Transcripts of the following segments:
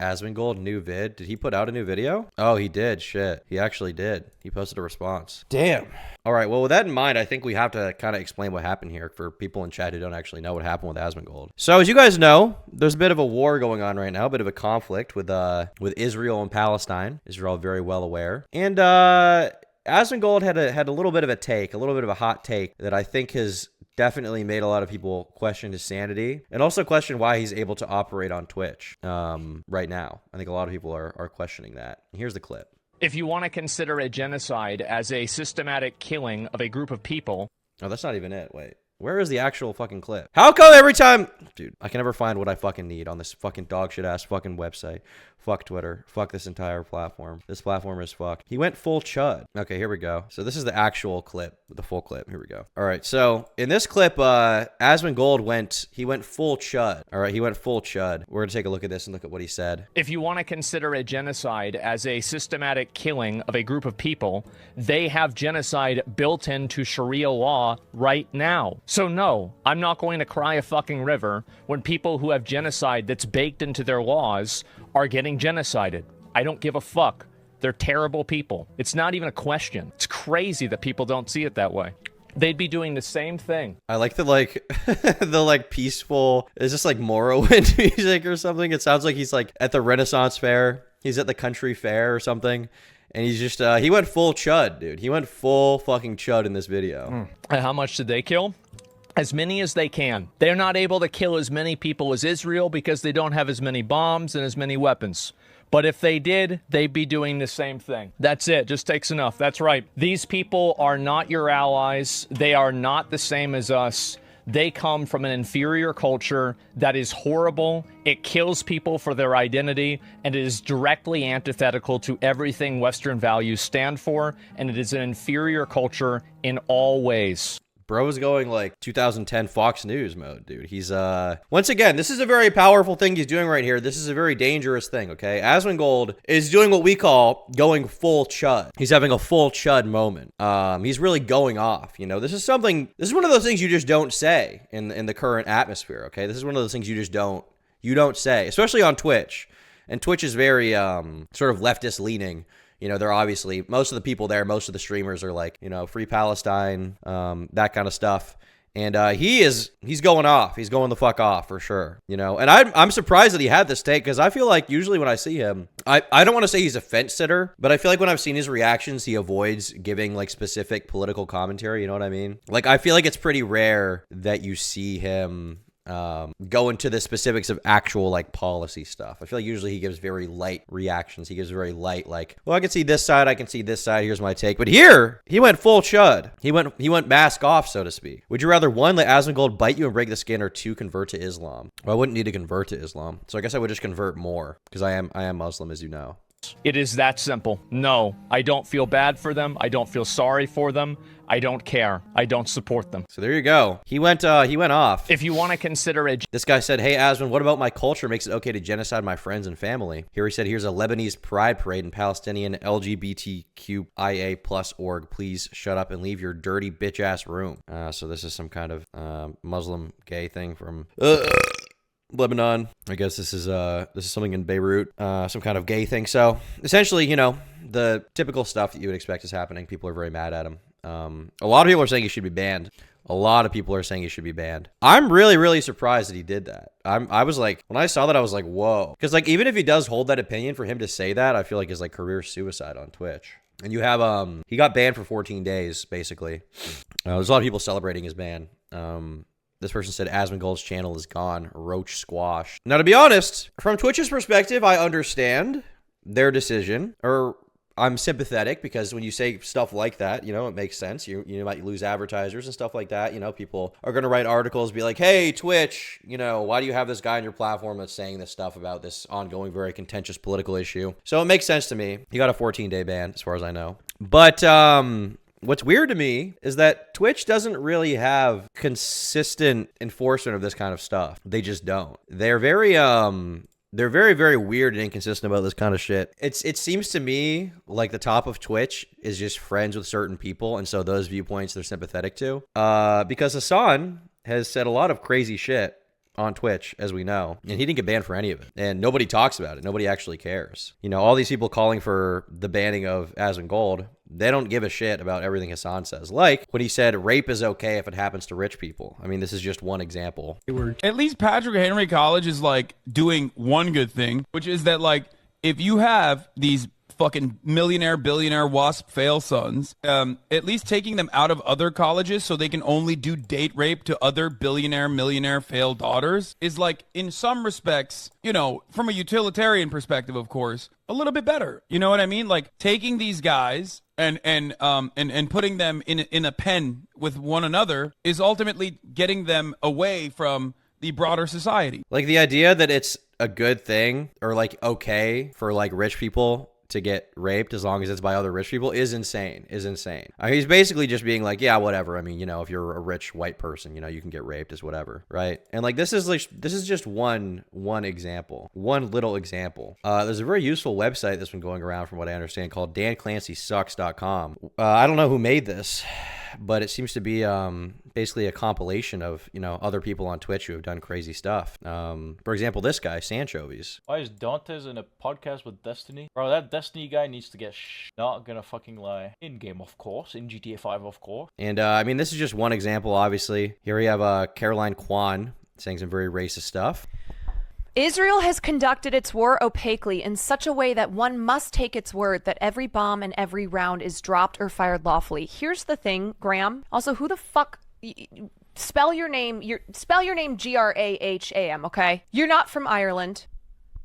Asmongold, new vid. Did he put out a new video? Oh, he did. Shit. He actually did. He posted a response. Damn. All right. Well, with that in mind, I think we have to kind of explain what happened here for people in chat who don't actually know what happened with Asmongold. So as you guys know, there's a bit of a war going on right now, a bit of a conflict with Israel and Palestine. Israel very well aware. And Asmongold had a little bit of a little bit of a hot take that I think has definitely made a lot of people question his sanity and also question why he's able to operate on Twitch right now. I think a lot of people are questioning that. Here's the clip. If you want to consider a genocide as a systematic killing of a group of people. Oh, that's not even it. Wait. Where is the actual fucking clip? How come every time... Dude, I can never find what I fucking need on this fucking dog shit ass fucking website. Fuck Twitter. Fuck this entire platform. This platform is fucked. He went full chud. Okay, here we go. So this is the actual clip, the full clip. Here we go. All right, so in this clip, Asmongold went full chud. All right, he went full chud. We're gonna take a look at this and look at what he said. If you want to consider a genocide as a systematic killing of a group of people, they have genocide built into Sharia law right now. So no, I'm not going to cry a fucking river when people who have genocide that's baked into their laws are getting genocided. I don't give a fuck. They're terrible people. It's not even a question. It's crazy that people don't see it that way. They'd be doing the same thing. I like the the peaceful, is this like Morrowind music or something? It sounds like he's like at the Renaissance fair. He's at the country fair or something. And he's just, he went full chud, dude. He went full fucking chud in this video. And how much did they kill? As many as they can. They're not able to kill as many people as Israel because they don't have as many bombs and as many weapons. But if they did, they'd be doing the same thing. That's it. Just takes enough. That's right. These people are not your allies. They are not the same as us. They come from an inferior culture that is horrible. It kills people for their identity, and it is directly antithetical to everything Western values stand for, and it is an inferior culture in all ways. Bro is going like 2010 Fox News mode, dude. He's, once again, this is a very powerful thing he's doing right here. This is a very dangerous thing, okay? Asmongold is doing what we call going full chud. He's having a full chud moment. He's really going off, you know? This is one of those things you just don't say in the current atmosphere, okay? This is one of those things you just don't say, especially on Twitch. And Twitch is very, sort of leftist leaning. You know, they're obviously, most of the people there, most of the streamers are like, you know, free Palestine, that kind of stuff. And he's going off. He's going the fuck off for sure, you know. And I'm surprised that he had this take because I feel like usually when I see him, I don't want to say he's a fence sitter, but I feel like when I've seen his reactions, he avoids giving like specific political commentary. You know what I mean? Like, I feel like it's pretty rare that you see him go into the specifics of actual like policy stuff. I feel like usually he gives very light reactions. He gives very light, like, well, I can see this side, I can see this side, here's my take. But here, he went full chud. He went mask off, so to speak. Would you rather, one, let Asmongold bite you and break the skin, or two, convert to Islam? Well, I wouldn't need to convert to Islam, so I guess I would just convert more, because I am Muslim, as you know. It is that simple. No, I don't feel bad for them. I don't feel sorry for them. I don't care. I don't support them. So there you go. He went off. If you want to consider this guy said, hey, Asmon, what about my culture makes it okay to genocide my friends and family? Here he said, here's a Lebanese pride parade and Palestinian LGBTQIA plus org. Please shut up and leave your dirty bitch ass room. So this is some kind of Muslim gay thing from Lebanon. I guess this is something in Beirut, some kind of gay thing. So essentially, you know, the typical stuff that you would expect is happening. People are very mad at him. A lot of people are saying he should be banned. A lot of people are saying he should be banned. I'm really, really surprised that he did that. I was like, when I saw that, I was like, whoa. Because like, even if he does hold that opinion, for him to say that, I feel like is like career suicide on Twitch. And you have, he got banned for 14 days, basically. There's a lot of people celebrating his ban. This person said Asmongold's channel is gone. Roach squash. Now, to be honest, from Twitch's perspective, I understand their decision, or I'm sympathetic, because when you say stuff like that, you know, it makes sense. You might lose advertisers and stuff like that. You know, people are going to write articles, be like, hey, Twitch, you know, why do you have this guy on your platform that's saying this stuff about this ongoing, very contentious political issue? So it makes sense to me. He got a 14-day ban, as far as I know. But what's weird to me is that Twitch doesn't really have consistent enforcement of this kind of stuff. They just don't. They're very, very weird and inconsistent about this kind of shit. It seems to me like the top of Twitch is just friends with certain people, and so those viewpoints they're sympathetic to. Because Hassan has said a lot of crazy shit on Twitch, as we know, and he didn't get banned for any of it. And nobody talks about it. Nobody actually cares. You know, all these people calling for the banning of Asmongold, they don't give a shit about everything Hassan says. Like when he said rape is okay if it happens to rich people. I mean, this is just one example. At least Patrick Henry College is like doing one good thing, which is that like if you have these fucking millionaire, billionaire, wasp fail sons, at least taking them out of other colleges so they can only do date rape to other billionaire, millionaire fail daughters is like, in some respects, you know, from a utilitarian perspective, of course, a little bit better. You know what I mean? Like taking these guys and putting them in a pen with one another is ultimately getting them away from the broader society. Like the idea that it's a good thing or like okay for like rich people to get raped as long as it's by other rich people is insane. I mean, he's basically just being like, yeah, whatever. I mean, you know, if you're a rich white person, you know, you can get raped as whatever, right? And like this is just one example, one little example. There's a very useful website that's been going around from what I understand called danclancysucks.com. I don't know who made this, but it seems to be basically a compilation of, you know, other people on Twitch who have done crazy stuff. For example, this guy, Sanchovies. Why is Dantes in a podcast with Destiny? Bro, that Destiny guy needs to get not gonna fucking lie. In-game, of course. In GTA 5, of course. And, I mean, this is just one example, obviously. Here we have Caroline Kwan saying some very racist stuff. Israel has conducted its war opaquely in such a way that one must take its word that every bomb and every round is dropped or fired lawfully. Here's the thing, Graham. Also, who the fuck... Spell your name Graham, okay? You're not from Ireland.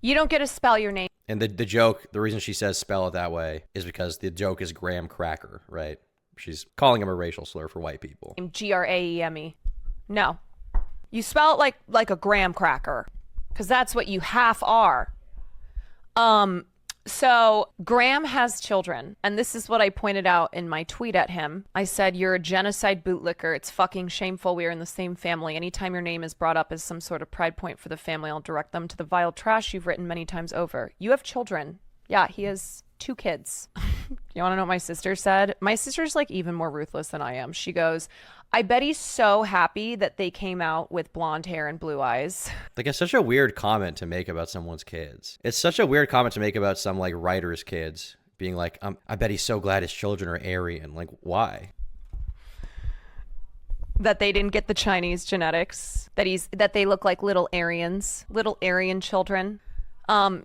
You don't get to spell your name. And the joke, the reason she says spell it that way is because the joke is Graham Cracker, right? She's calling him a racial slur for white people. Graeme. No. You spell it like a graham cracker. Because that's what you half are. So Graham has children, and this is what I pointed out in my tweet at him. I said, you're a genocide bootlicker. It's fucking shameful. We are in the same family. Anytime your name is brought up as some sort of pride point for the family, I'll direct them to the vile trash you've written many times over. You have children. Yeah, he has 2 kids. You want to know what my sister said? My sister's like even more ruthless than I am. She goes, I bet he's so happy that they came out with blonde hair and blue eyes. Like, it's such a weird comment to make about someone's kids. It's such a weird comment to make about some, like, writer's kids being like, I bet he's so glad his children are Aryan. Like, why? That they didn't get the Chinese genetics. That they look like little Aryans. Little Aryan children.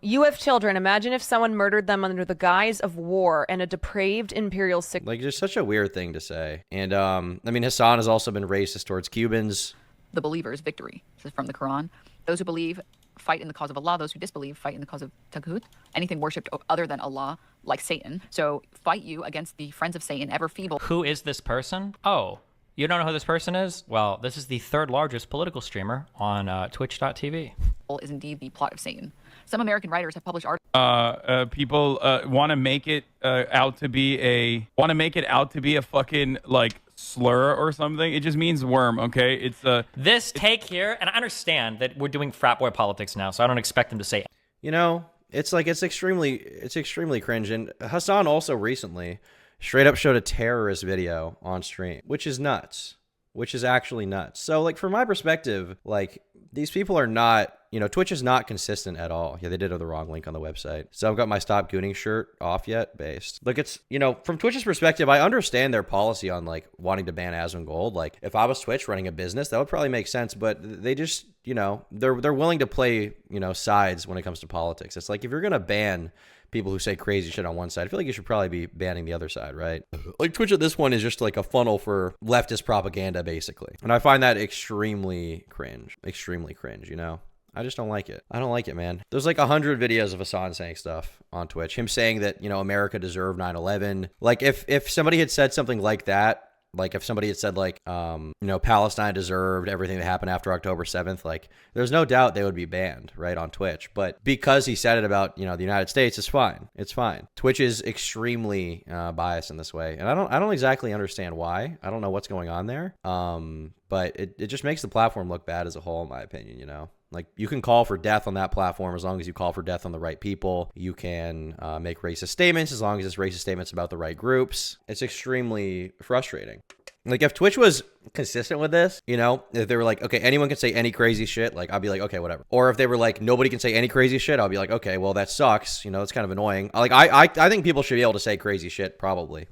You have children. Imagine if someone murdered them under the guise of war and a depraved imperial sick. Like, just such a weird thing to say. And, I mean, Hassan has also been racist towards Cubans. The believer's victory. This is from the Quran. Those who believe fight in the cause of Allah. Those who disbelieve fight in the cause of Taghut. Anything worshipped other than Allah, like Satan. So fight you against the friends of Satan, ever feeble. Who is this person? Oh, you don't know who this person is? Well, this is the 3rd largest political streamer on twitch.tv. Is indeed the plot of Satan. Some American writers have published articles. People want to make it out to be a fucking like slur or something. It just means worm, okay? It's this take here, and I understand that we're doing frat boy politics now, so I don't expect them to say. You know, it's extremely cringe. And Hassan also recently straight up showed a terrorist video on stream, which is nuts. Which is actually nuts. So, like, from my perspective, like, these people are not, you know, Twitch is not consistent at all. Yeah, they did have the wrong link on the website. So I've got my Stop Gooning shirt off yet, based. Look, it's, you know, from Twitch's perspective, I understand their policy on, like, wanting to ban Asmongold. Like, if I was Twitch running a business, that would probably make sense. But they just, you know, they're willing to play, you know, sides when it comes to politics. It's like, if you're going to ban people who say crazy shit on one side, I feel like you should probably be banning the other side, right? Like, Twitch at this point is just like a funnel for leftist propaganda, basically. And I find that extremely cringe, you know? I just don't like it. I don't like it, man. There's like 100 videos of Hassan saying stuff on Twitch. Him saying that, you know, America deserved 9/11. Like, if somebody had said something like that, like if somebody had said like, you know, Palestine deserved everything that happened after October 7th, like there's no doubt they would be banned, right, on Twitch. But because he said it about, you know, the United States, it's fine. It's fine. Twitch is extremely biased in this way. And I don't exactly understand why. I don't know what's going on there. But it just makes the platform look bad as a whole, in my opinion, you know? Like, you can call for death on that platform as long as you call for death on the right people. You can make racist statements as long as it's racist statements about the right groups. It's extremely frustrating. Like, if Twitch was consistent with this, you know, if they were like, okay, anyone can say any crazy shit, like, I'd be like, okay, whatever. Or if they were like, nobody can say any crazy shit, I'll be like, okay, well, that sucks. You know, it's kind of annoying. Like, I think people should be able to say crazy shit, probably.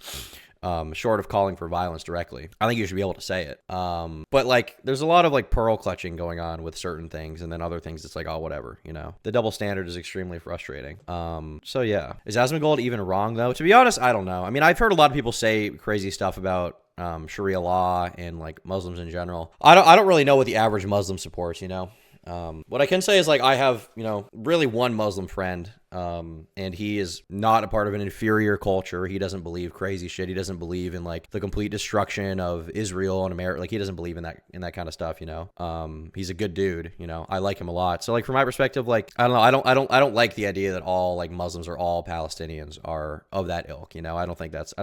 Short of calling for violence directly. I think you should be able to say it. But like, there's a lot of like pearl clutching going on with certain things, and then other things it's like, oh, whatever, you know. The double standard is extremely frustrating. So yeah. Is Asmongold even wrong though? To be honest, I don't know. I mean, I've heard a lot of people say crazy stuff about Sharia law and like Muslims in general. I don't really know what the average Muslim supports, you know. What I can say is like I have, you know, really one Muslim friend, and he is not a part of an inferior culture. He doesn't believe crazy shit. He doesn't believe in like the complete destruction of Israel and America. Like he doesn't believe in that kind of stuff, you know. He's a good dude, you know. I like him a lot. So like from my perspective, like I don't know, I don't like the idea that all like Muslims or all Palestinians are of that ilk, you know. I don't think that's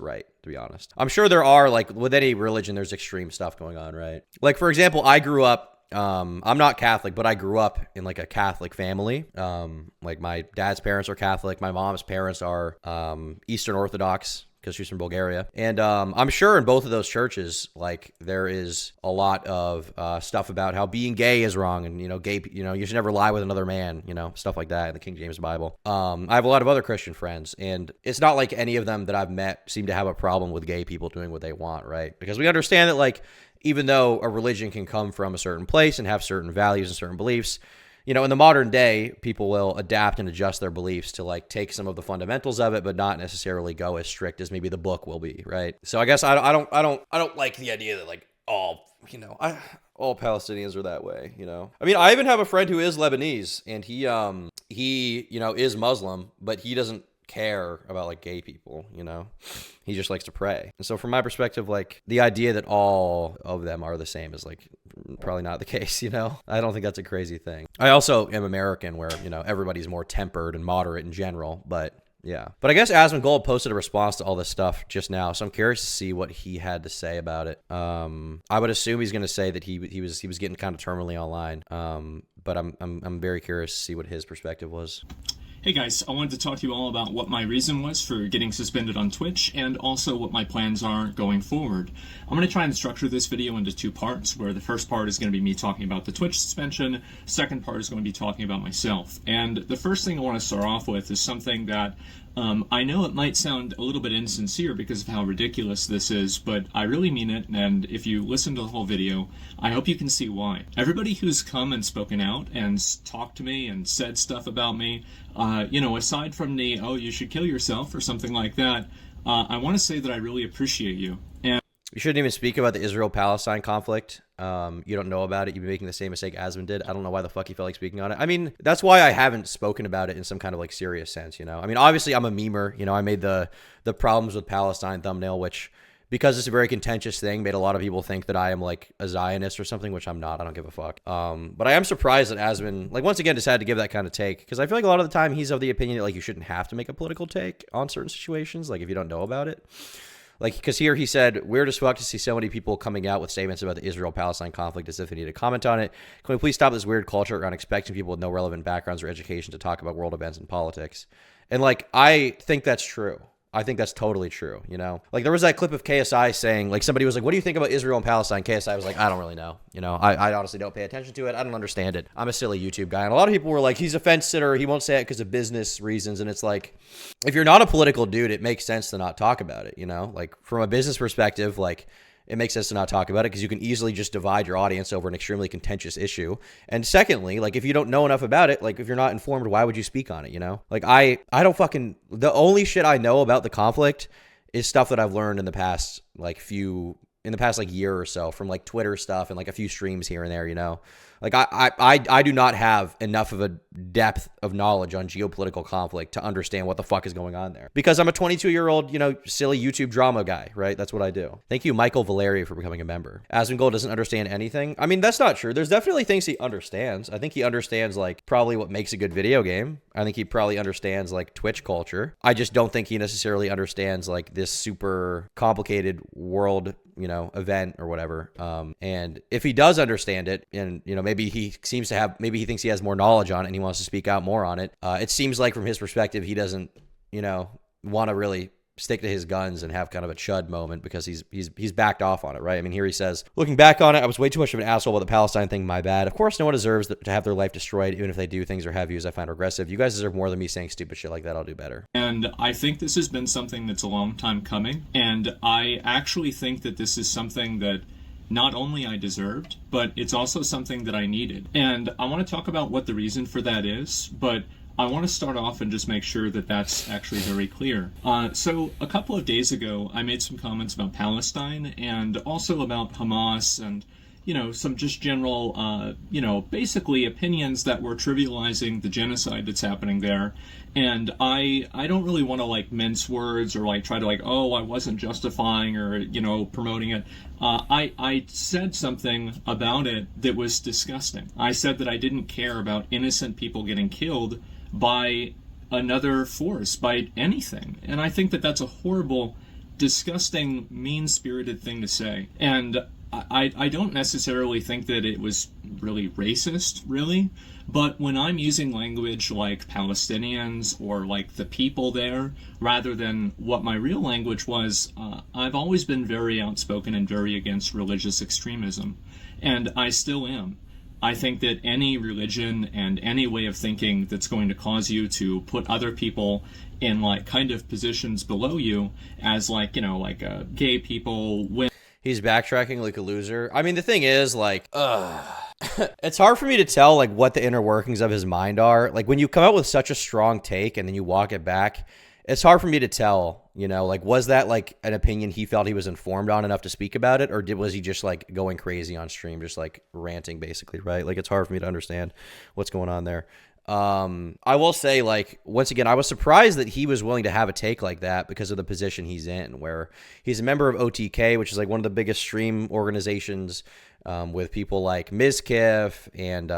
right, to be honest. I'm sure there are, like with any religion, there's extreme stuff going on, right? Like for example, I grew up I'm not Catholic, but I grew up in like a Catholic family. Like my dad's parents are Catholic. My mom's parents are Eastern Orthodox because she's from Bulgaria. And I'm sure in both of those churches, like there is a lot of stuff about how being gay is wrong, and you know, gay, you know, you should never lie with another man, you know, stuff like that in the King James Bible. I have a lot of other Christian friends, and it's not like any of them that I've met seem to have a problem with gay people doing what they want, right? Because we understand that like, even though a religion can come from a certain place and have certain values and certain beliefs, you know, in the modern day, people will adapt and adjust their beliefs to like take some of the fundamentals of it, but not necessarily go as strict as maybe the book will be, right? So I guess I don't like the idea that like all, you know, all Palestinians are that way, you know. I mean, I even have a friend who is Lebanese, and he you know is Muslim, but he doesn't care about like gay people, you know. He just likes to pray. And so from my perspective, like the idea that all of them are the same is like probably not the case, you know. I don't think that's a crazy thing. I also am American, where, you know, everybody's more tempered and moderate in general, but yeah. But I guess Asmongold posted a response to all this stuff just now, so I'm curious to see what he had to say about it. I would assume he's going to say that he was getting kind of terminally online. But I'm very curious to see what his perspective was. Hey guys, I wanted to talk to you all about what my reason was for getting suspended on Twitch, and also what my plans are going forward. I'm going to try and structure this video into two parts, where the first part is going to be me talking about the Twitch suspension, second part is going to be talking about myself. And the first thing I want to start off with is something that I know it might sound a little bit insincere because of how ridiculous this is, but I really mean it, and if you listen to the whole video, I hope you can see why. Everybody who's come and spoken out and talked to me and said stuff about me, you know, aside from the, oh, you should kill yourself or something like that, I want to say that I really appreciate you. And you shouldn't even speak about the Israel-Palestine conflict. You don't know about it. You'd be making the same mistake Asmon did. I don't know why the fuck he felt like speaking on it. I mean, that's why I haven't spoken about it in some kind of like serious sense, you know? I mean, obviously I'm a memer, you know, I made the problems with Palestine thumbnail, which, because it's a very contentious thing, made a lot of people think that I am like a Zionist or something, which I'm not. I don't give a fuck. But I am surprised that Asmon, like, once again, decided to give that kind of take, because I feel like a lot of the time he's of the opinion that like you shouldn't have to make a political take on certain situations, like if you don't know about it. Like, because here he said, weird as fuck to see so many people coming out with statements about the Israel-Palestine conflict as if they need to comment on it. Can we please stop this weird culture around expecting people with no relevant backgrounds or education to talk about world events and politics? And like, I think that's true. I think that's totally true, you know? Like, there was that clip of KSI saying, like, somebody was like, what do you think about Israel and Palestine? KSI was like, I don't really know. You know, I honestly don't pay attention to it. I don't understand it. I'm a silly YouTube guy. And a lot of people were like, he's a fence sitter. He won't say it because of business reasons. And it's like, if you're not a political dude, it makes sense to not talk about it, you know? Like, from a business perspective, like, it makes sense to not talk about it because you can easily just divide your audience over an extremely contentious issue. And secondly, like, if you don't know enough about it, like, if you're not informed, why would you speak on it, you know? Like, I don't fucking, the only shit I know about the conflict is stuff that I've learned in the past, like, year or so from, like, Twitter stuff and, like, a few streams here and there, you know? Like, I do not have enough of a depth of knowledge on geopolitical conflict to understand what the fuck is going on there. Because I'm a 22-year-old, you know, silly YouTube drama guy, right? That's what I do. Thank you, Michael Valeria, for becoming a member. Asmongold doesn't understand anything. I mean, that's not true. There's definitely things he understands. I think he understands, like, probably what makes a good video game. I think he probably understands, like, Twitch culture. I just don't think he necessarily understands, like, this super complicated world, you know, event or whatever. And if he does understand it, and, you know, maybe he thinks he has more knowledge on it and he wants to speak out more on it. It seems like from his perspective, he doesn't, you know, want to really stick to his guns and have kind of a chud moment because he's backed off on it, right? I mean, here he says, looking back on it, I was way too much of an asshole about the Palestine thing, my bad. Of course, no one deserves to have their life destroyed, even if they do things or have views I find regressive. You guys deserve more than me saying stupid shit like that. I'll do better. And I think this has been something that's a long time coming, and I actually think that this is something that not only I deserved, but it's also something that I needed. And I want to talk about what the reason for that is, but I want to start off and just make sure that that's actually very clear. So a couple of days ago, I made some comments about Palestine and also about Hamas and, you know, some just general, you know, basically opinions that were trivializing the genocide that's happening there. And I don't really want to like mince words or like try to like, oh, I wasn't justifying or, you know, promoting it. I said something about it that was disgusting. I said that I didn't care about innocent people getting killed by another force, by anything. And I think that that's a horrible, disgusting, mean-spirited thing to say. And I don't necessarily think that it was really racist, really. But when I'm using language like Palestinians or like the people there, rather than what my real language was, I've always been very outspoken and very against religious extremism. And I still am. I think that any religion and any way of thinking that's going to cause you to put other people in like kind of positions below you as like, you know, like gay people, women. He's backtracking like a loser. I mean, the thing is, like, it's hard for me to tell like what the inner workings of his mind are. Like when you come out with such a strong take and then you walk it back, it's hard for me to tell, you know, like, was that like an opinion he felt he was informed on enough to speak about it? Or was he just like going crazy on stream, just like ranting basically, right? Like, it's hard for me to understand what's going on there. I will say, like, once again, I was surprised that he was willing to have a take like that because of the position he's in, where he's a member of OTK, which is like one of the biggest stream organizations, with people like Mizkif and,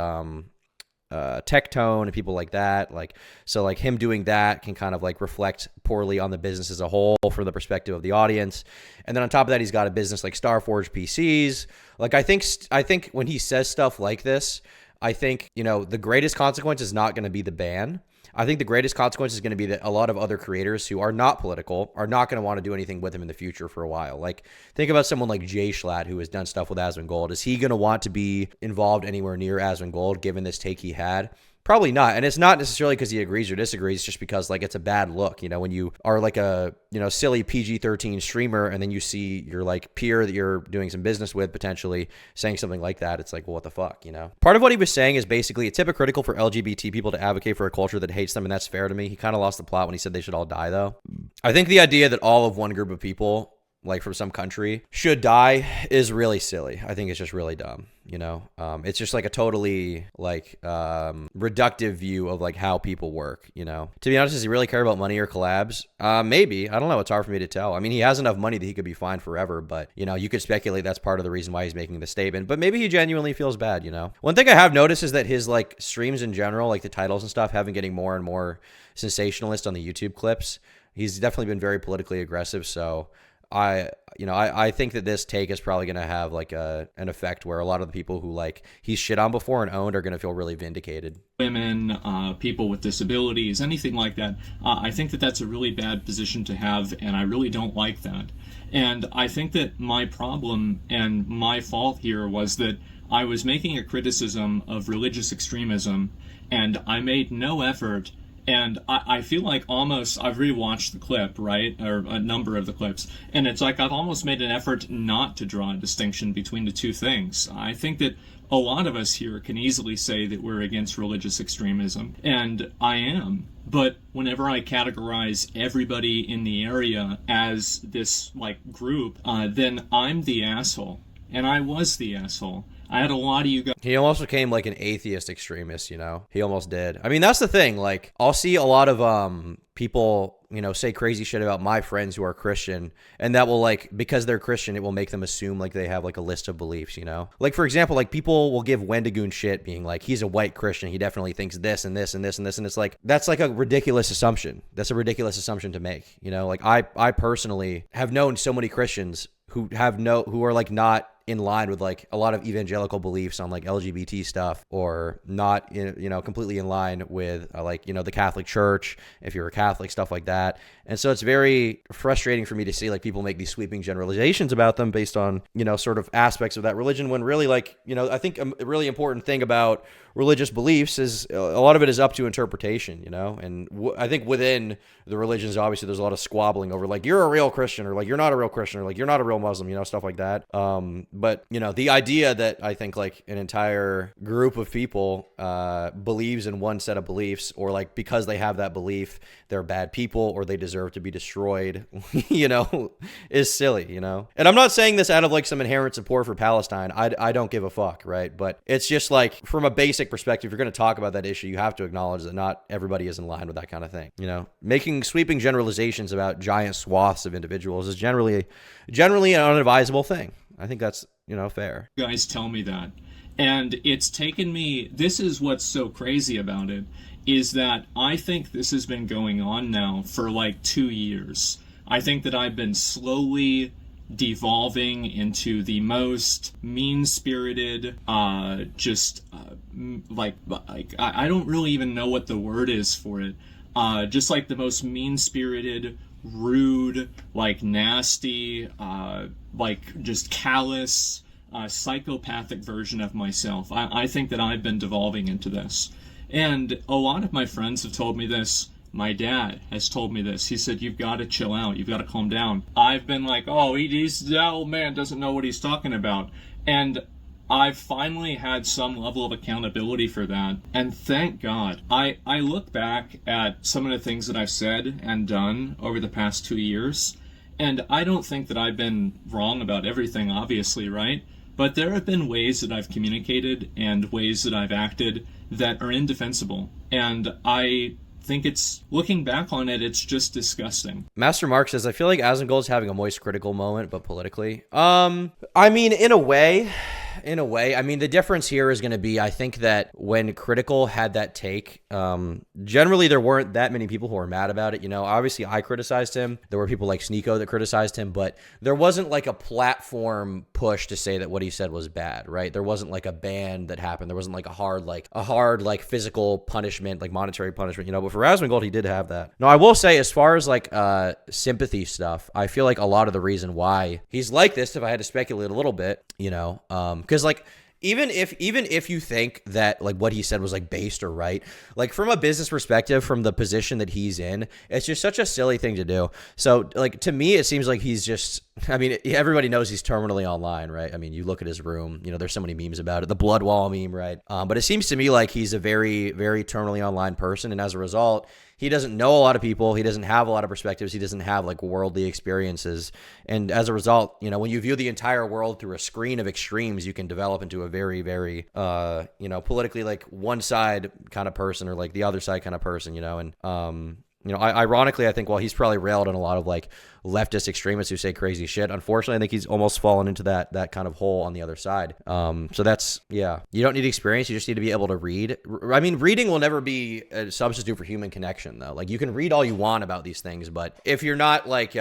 Tectone and people like that. Like, so like him doing that can kind of like reflect poorly on the business as a whole from the perspective of the audience. And then on top of that, he's got a business like Starforge PCs. Like, I think when he says stuff like this, I think, you know, the greatest consequence is not going to be the ban. I think the greatest consequence is going to be that a lot of other creators who are not political are not going to want to do anything with him in the future for a while. Like, think about someone like Jay Schlatt, who has done stuff with Asmongold. Is he going to want to be involved anywhere near Asmongold given this take he had? Probably not. And it's not necessarily because he agrees or disagrees, just because like it's a bad look, you know, when you are like a, you know, silly PG-13 streamer and then you see your like peer that you're doing some business with potentially saying something like that. It's like, well, what the fuck, you know? Part of what he was saying is basically it's hypocritical for LGBT people to advocate for a culture that hates them, and that's fair to me. He kind of lost the plot when he said they should all die, though. I think the idea that all of one group of people, like from some country, should die is really silly. I think it's just really dumb, you know? It's just like a totally like reductive view of like how people work, you know? To be honest, does he really care about money or collabs? Maybe. I don't know. It's hard for me to tell. I mean, he has enough money that he could be fine forever, but, you know, you could speculate that's part of the reason why he's making the statement, but maybe he genuinely feels bad, you know? One thing I have noticed is that his like streams in general, like the titles and stuff, have been getting more and more sensationalist on the YouTube clips. He's definitely been very politically aggressive, so I think that this take is probably going to have like an effect where a lot of the people who like he's shit on before and owned are going to feel really vindicated. Women, people with disabilities, anything like that. I think that that's a really bad position to have, and I really don't like that. And I think that my problem and my fault here was that I was making a criticism of religious extremism, and I made no effort. And I feel like almost, I've rewatched the clip, right, or a number of the clips, and it's like I've almost made an effort not to draw a distinction between the two things. I think that a lot of us here can easily say that we're against religious extremism, and I am. But whenever I categorize everybody in the area as this, like, group, then I'm the asshole, and I was the asshole. I had a lot of you guys. He almost became like an atheist extremist, you know? He almost did. I mean, that's the thing. Like, I'll see a lot of people, you know, say crazy shit about my friends who are Christian, and that will, like, because they're Christian, it will make them assume, like, they have, like, a list of beliefs, you know? Like, for example, like, people will give Wendigoon shit being like, he's a white Christian, he definitely thinks this and this and this and this, and it's like, that's, like, a ridiculous assumption. That's a ridiculous assumption to make, you know? Like, I personally have known so many Christians who are, like, not in line with like a lot of evangelical beliefs on like LGBT stuff, or not, completely in line with like, the Catholic Church, if you're a Catholic, stuff like that. And so it's very frustrating for me to see like people make these sweeping generalizations about them based on, sort of aspects of that religion, when really like, I think a really important thing about religious beliefs is a lot of it is up to interpretation, and I think within the religions, obviously there's a lot of squabbling over like, you're a real Christian, or like, you're not a real Christian, or like, you're not a real Muslim, stuff like that. But the idea that I think like an entire group of people believes in one set of beliefs, or like because they have that belief, they're bad people or they deserve to be destroyed, is silly, And I'm not saying this out of like some inherent support for Palestine. I don't give a fuck, right? But it's just like, from a basic perspective, if you're going to talk about that issue, you have to acknowledge that not everybody is in line with that kind of thing. Making sweeping generalizations about giant swaths of individuals is generally an unadvisable thing. I think that's, fair. You guys tell me that. And it's taken me, this is what's so crazy about it, is that I think this has been going on now for like 2 years. I think that I've been slowly devolving into the most mean-spirited, I don't really even know what the word is for it. Just like the most mean-spirited, rude, like nasty, like just callous, psychopathic version of myself. I think that I've been devolving into this. And a lot of my friends have told me this. My dad has told me this. He said, you've got to chill out. You've got to calm down. I've been like, oh, that old man doesn't know what he's talking about. And I've finally had some level of accountability for that. And thank God. I look back at some of the things that I've said and done over the past 2 years, and I don't think that I've been wrong about everything, obviously, right? But there have been ways that I've communicated and ways that I've acted that are indefensible. And I think it's, looking back on it, it's just disgusting. Master Mark says, I feel like Asmongold's having a moist critical moment, but politically. I mean, in a way, I mean, the difference here is going to be, I think that when Critical had that take, generally there weren't that many people who were mad about it. Obviously I criticized him. There were people like Sneeko that criticized him, but there wasn't like a platform push to say that what he said was bad, right? There wasn't like a ban that happened. There wasn't like a hard physical punishment, like monetary punishment, but for Asmongold, he did have that. No, I will say, as far as like sympathy stuff, I feel like a lot of the reason why he's like this, if I had to speculate a little bit, because like, even if you think that like what he said was like based or right, like from a business perspective, from the position that he's in, it's just such a silly thing to do. So like, to me, it seems like he's just, I mean, everybody knows he's terminally online, right? I mean, you look at his room, there's so many memes about it, the blood wall meme, right? But it seems to me like he's a very, very terminally online person. And as a result, he doesn't know a lot of people. He doesn't have a lot of perspectives. He doesn't have like worldly experiences. And as a result, when you view the entire world through a screen of extremes, you can develop into a very, very, politically like one side kind of person, or like the other side kind of person, ironically, I think, while he's probably railed on a lot of like leftist extremists who say crazy shit, unfortunately, I think he's almost fallen into that kind of hole on the other side. So that's, yeah, you don't need experience. You just need to be able to read. I mean, reading will never be a substitute for human connection, though. Like, you can read all you want about these things, but if you're not like,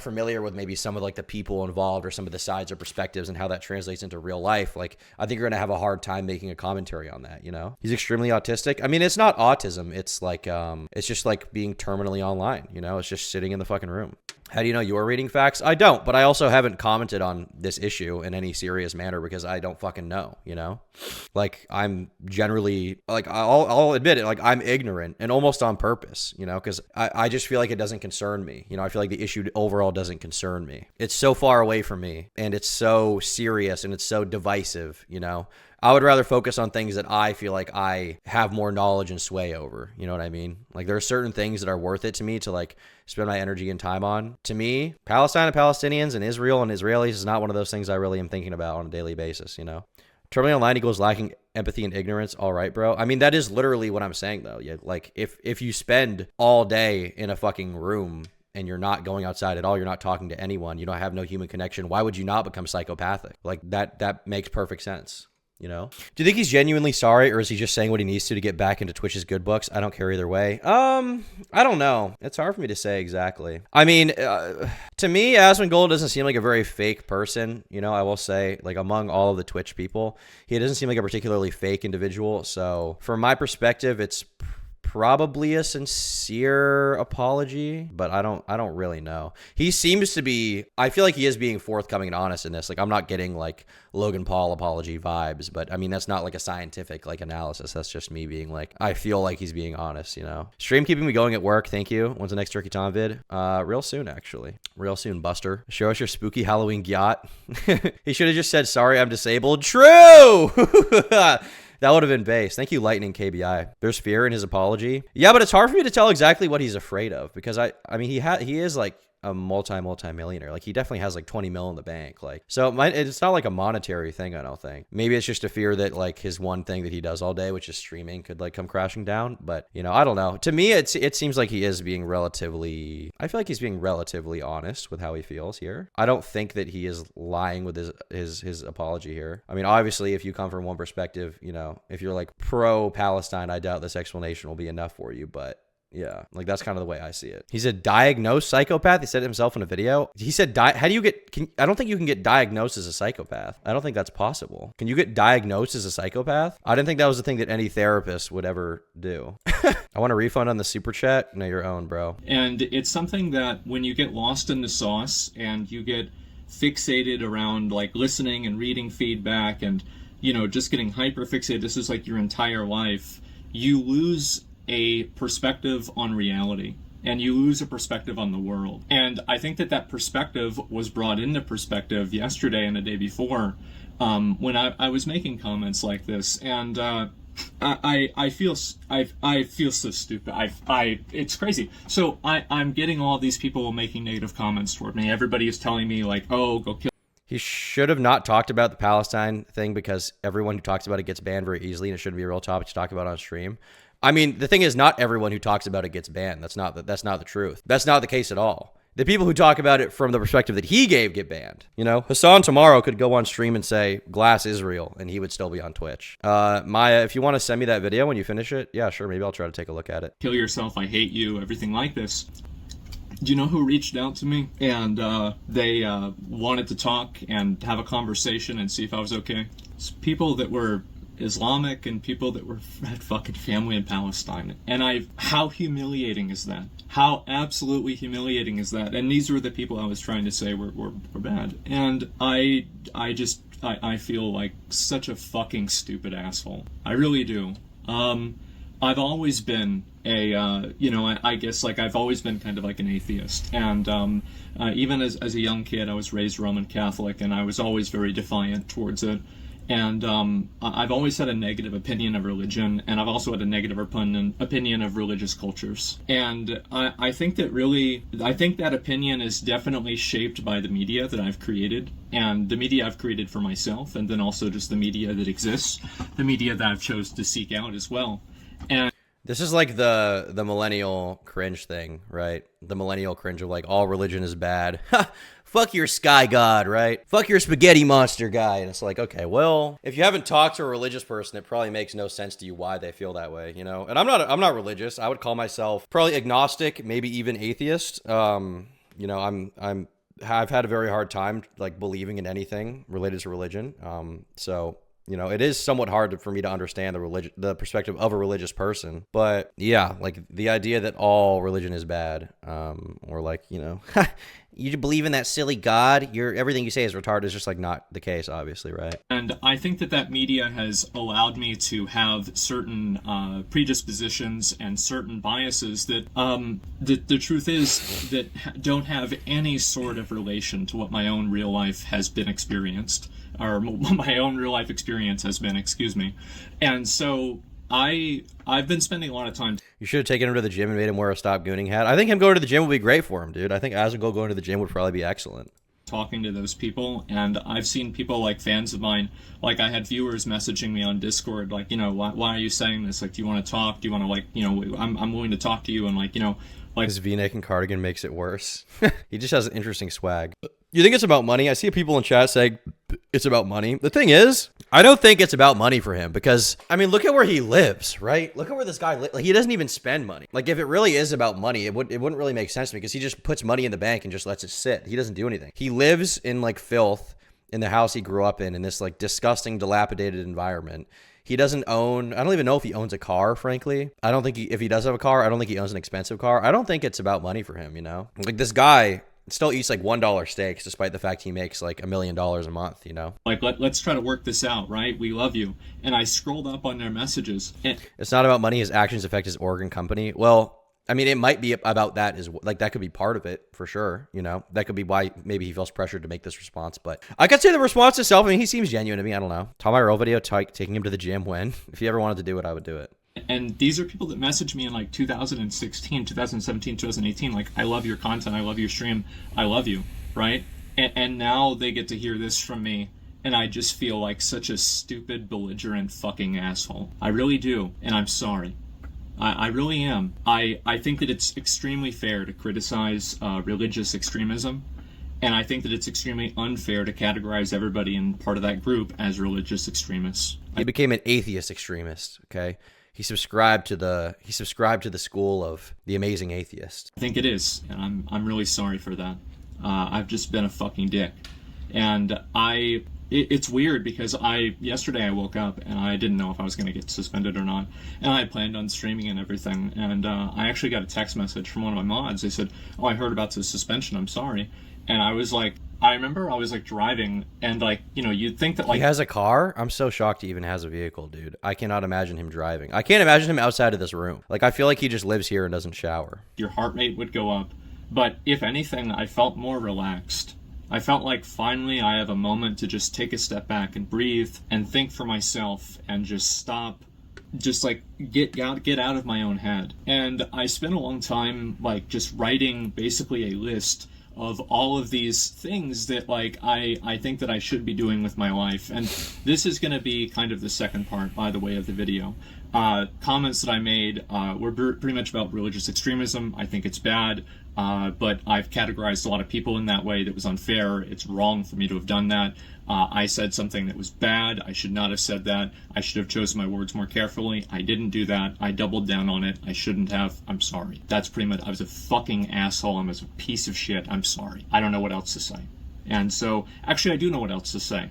familiar with maybe some of like the people involved or some of the sides or perspectives and how that translates into real life, like, I think you're going to have a hard time making a commentary on that, He's extremely autistic. I mean, it's not autism. It's like, it's just like being terminally online, It's just sitting in the fucking room. How do you know you're reading facts? I don't, but I also haven't commented on this issue in any serious manner because I don't fucking know, Like, I'm generally, like, I'll admit it, like, I'm ignorant, and almost on purpose, because I just feel like it doesn't concern me. I feel like the issue overall doesn't concern me. It's so far away from me, and it's so serious, and it's so divisive, I would rather focus on things that I feel like I have more knowledge and sway over. You know what I mean? Like, there are certain things that are worth it to me to like spend my energy and time on. To me, Palestine and Palestinians and Israel and Israelis is not one of those things I really am thinking about on a daily basis, Terminally online equals lacking empathy and ignorance. All right, bro. I mean, that is literally what I'm saying, though. Yeah, like, if you spend all day in a fucking room and you're not going outside at all, you're not talking to anyone, you don't have no human connection, why would you not become psychopathic? Like, that makes perfect sense. You know? Do you think he's genuinely sorry, or is he just saying what he needs to get back into Twitch's good books? I don't care either way. I don't know. It's hard for me to say exactly. I mean, to me, Asmongold doesn't seem like a very fake person. You know, I will say, like, among all of the Twitch people, he doesn't seem like a particularly fake individual. So from my perspective, it's probably a sincere apology, but I don't really know. He seems to be, I feel like he is being forthcoming and honest in this. Like, I'm not getting like Logan Paul apology vibes, but I mean, that's not like a scientific like analysis. That's just me being like, I feel like he's being honest, you know? Stream keeping me going at work. Thank you. When's the next Turkey Tom vid? Real soon, actually. Real soon, Buster. Show us your spooky Halloween gyat. He should have just said, sorry, I'm disabled. True! That would have been base. Thank you, Lightning KBI. There's fear in his apology. Yeah, but it's hard for me to tell exactly what he's afraid of, because I mean, he is like a multi-millionaire. Like, he definitely has like 20 mil in the bank. Like, so it's not like a monetary thing, I don't think. Maybe it's just a fear that like his one thing that he does all day, which is streaming, could like come crashing down. But, you know, I don't know. To me, it seems like he is being I feel like he's being relatively honest with how he feels here. I don't think that he is lying with his apology here. I mean, obviously, if you come from one perspective, you know, if you're like pro-Palestine, I doubt this explanation will be enough for you, but yeah, like that's kind of the way I see it. He's a diagnosed psychopath. He said it himself in a video. He said, how do you get, I don't think you can get diagnosed as a psychopath. I don't think that's possible. Can you get diagnosed as a psychopath? I didn't think that was the thing that any therapist would ever do. I want a refund on the super chat. No, your own, bro. And it's something that when you get lost in the sauce and you get fixated around like listening and reading feedback and, you know, just getting hyper fixated, this is like your entire life, you lose a perspective on reality, and you lose a perspective on the world. And I think that perspective was brought into perspective yesterday and the day before, when I was making comments like this, and I feel so stupid. It's crazy. So I'm getting all these people making negative comments toward me. Everybody is telling me like, oh, go kill. He should have not talked about the Palestine thing, because everyone who talks about it gets banned very easily, and it shouldn't be a real topic to talk about on stream. I mean, the thing is, not everyone who talks about it gets banned. That's not the truth. That's not the case at all. The people who talk about it from the perspective that he gave get banned. You know, Hassan tomorrow could go on stream and say glass Israel, and he would still be on Twitch. Maya, if you want to send me that video when you finish it, yeah, sure, maybe I'll try to take a look at it. Kill yourself, I hate you, everything like this. Do you know who reached out to me? And they wanted to talk and have a conversation and see if I was okay. It's people that were Islamic and people that had fucking family in Palestine. And how humiliating is that? How absolutely humiliating is that? And these were the people I was trying to say were bad. And I feel like such a fucking stupid asshole. I really do. I've always been I guess like I've always been kind of like an atheist. And even as a young kid, I was raised Roman Catholic, and I was always very defiant towards it. And I've always had a negative opinion of religion, and I've also had a negative opinion of religious cultures. And I think that opinion is definitely shaped by the media that I've created, and the media I've created for myself, and then also just the media that exists, the media that I've chose to seek out as well. And this is like the millennial cringe thing, right? The millennial cringe of like, all religion is bad. Fuck your sky god, right? Fuck your spaghetti monster guy. And it's like, okay, well, if you haven't talked to a religious person, it probably makes no sense to you why they feel that way, you know? And I'm not religious. I would call myself probably agnostic, maybe even atheist. You know, I've had a very hard time like believing in anything related to religion. So, you know, it is somewhat hard for me to understand the perspective of a religious person. But yeah, like the idea that all religion is bad, or like, you know, you believe in that silly God, everything you say is retarded, is just like not the case, obviously, right? And I think that media has allowed me to have certain predispositions and certain biases that the truth is that don't have any sort of relation to what my own real life has been experienced, or my own real life experience has been, excuse me. And so I've been spending a lot of time. You should have taken him to the gym and made him wear a Stop Gooning hat. I think him going to the gym would be great for him, dude. I think Asmongold going to the gym would probably be excellent. Talking to those people, and I've seen people like fans of mine, like I had viewers messaging me on Discord, like, you know, why are you saying this? Like, do you want to talk? Do you want to, like, you know, I'm willing to talk to you, and like, you know, like his V-neck and cardigan makes it worse. He just has an interesting swag. You think it's about money? I see people in chat saying it's about money. The thing is, I don't think it's about money for him because, I mean, look at where he lives, right? Look at where this guy lives. Like, he doesn't even spend money. Like, if it really is about money, it wouldn't really make sense to me because he just puts money in the bank and just lets it sit. He doesn't do anything. He lives in, like, filth in the house he grew up in this, like, disgusting, dilapidated environment. He doesn't own, I don't even know if he owns a car, frankly. I don't think if he does have a car, I don't think he owns an expensive car. I don't think it's about money for him, you know? Like, this guy still eats like $1 steaks despite the fact he makes like $1 million a month, you know? Like, let's try to work this out, right? We love you. And I scrolled up on their messages. And it's not about money. His actions affect his organ company. Well, I mean, it might be about that as like that could be part of it for sure. You know, that could be why maybe he feels pressured to make this response. But I could say the response itself, I mean, he seems genuine to me. I don't know. Tom Irl video taking him to the gym when, if he ever wanted to do it, I would do it. And these are people that messaged me in like 2016, 2017, 2018. Like, I love your content. I love your stream. I love you. Right. And now they get to hear this from me. And I just feel like such a stupid, belligerent fucking asshole. I really do. And I'm sorry. I really am. I think that it's extremely fair to criticize religious extremism. And I think that it's extremely unfair to categorize everybody in part of that group as religious extremists. He became an atheist extremist, okay? He subscribed to the school of the amazing atheist. I think it is, and I'm really sorry for that. I've just been a fucking dick. And it's weird because yesterday I woke up and I didn't know if I was going to get suspended or not. And I had planned on streaming and everything. And I actually got a text message from one of my mods. They said, "Oh, I heard about the suspension. I'm sorry." And I was like, I remember I was like driving and like, you know, you'd think that like... He has a car? I'm so shocked he even has a vehicle, dude. I cannot imagine him driving. I can't imagine him outside of this room. Like, I feel like he just lives here and doesn't shower. Your heart rate would go up. But if anything, I felt more relaxed. I felt like finally I have a moment to just take a step back and breathe and think for myself and just stop, just like get out of my own head. And I spent a long time like just writing basically a list of all of these things that like I think that I should be doing with my life. And this is going to be kind of the second part, by the way, of the video. Comments that I made were pretty much about religious extremism. I think it's bad. But I've categorized a lot of people in that way that was unfair. It's wrong for me to have done that. I said something that was bad. I should not have said that. I should have chosen my words more carefully. I didn't do that. I doubled down on it. I shouldn't have. I'm sorry. That's pretty much, I was a fucking asshole. I was a piece of shit. I'm sorry. I don't know what else to say. And so, actually, I do know what else to say.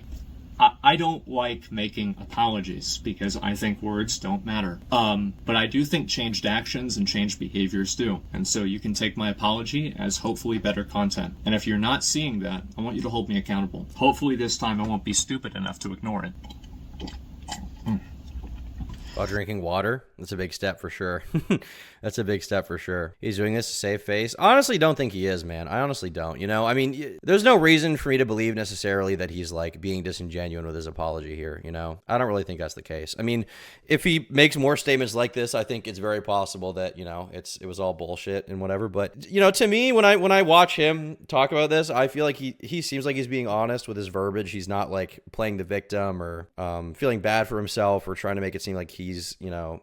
I don't like making apologies because I think words don't matter. But I do think changed actions and changed behaviors do. And so you can take my apology as hopefully better content. And if you're not seeing that, I want you to hold me accountable. Hopefully this time I won't be stupid enough to ignore it. While drinking water, that's a big step for sure. That's a big step for sure. He's doing this to save face. Honestly, don't think he is, man. I honestly don't. You know, I mean, there's no reason for me to believe necessarily that he's like being disingenuous with his apology here. You know, I don't really think that's the case. I mean, if he makes more statements like this, I think it's very possible that, you know, it was all bullshit and whatever. But, you know, to me, when I watch him talk about this, I feel like he seems like he's being honest with his verbiage. He's not like playing the victim or feeling bad for himself or trying to make it seem like he's, you know,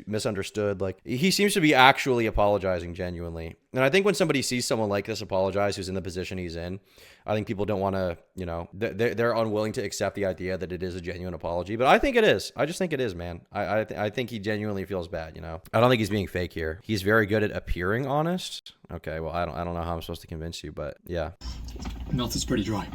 misunderstood. Like, he seems to be actually apologizing genuinely. And I think when somebody sees someone like this apologize who's in the position he's in, I think people don't want to, you know, they're unwilling to accept the idea that it is a genuine apology. But I think it is. I just think it is, man. I think he genuinely feels bad, you know. I don't think he's being fake here. He's very good at appearing honest. Okay, well, I don't know how I'm supposed to convince you, but yeah. Milk is pretty dry.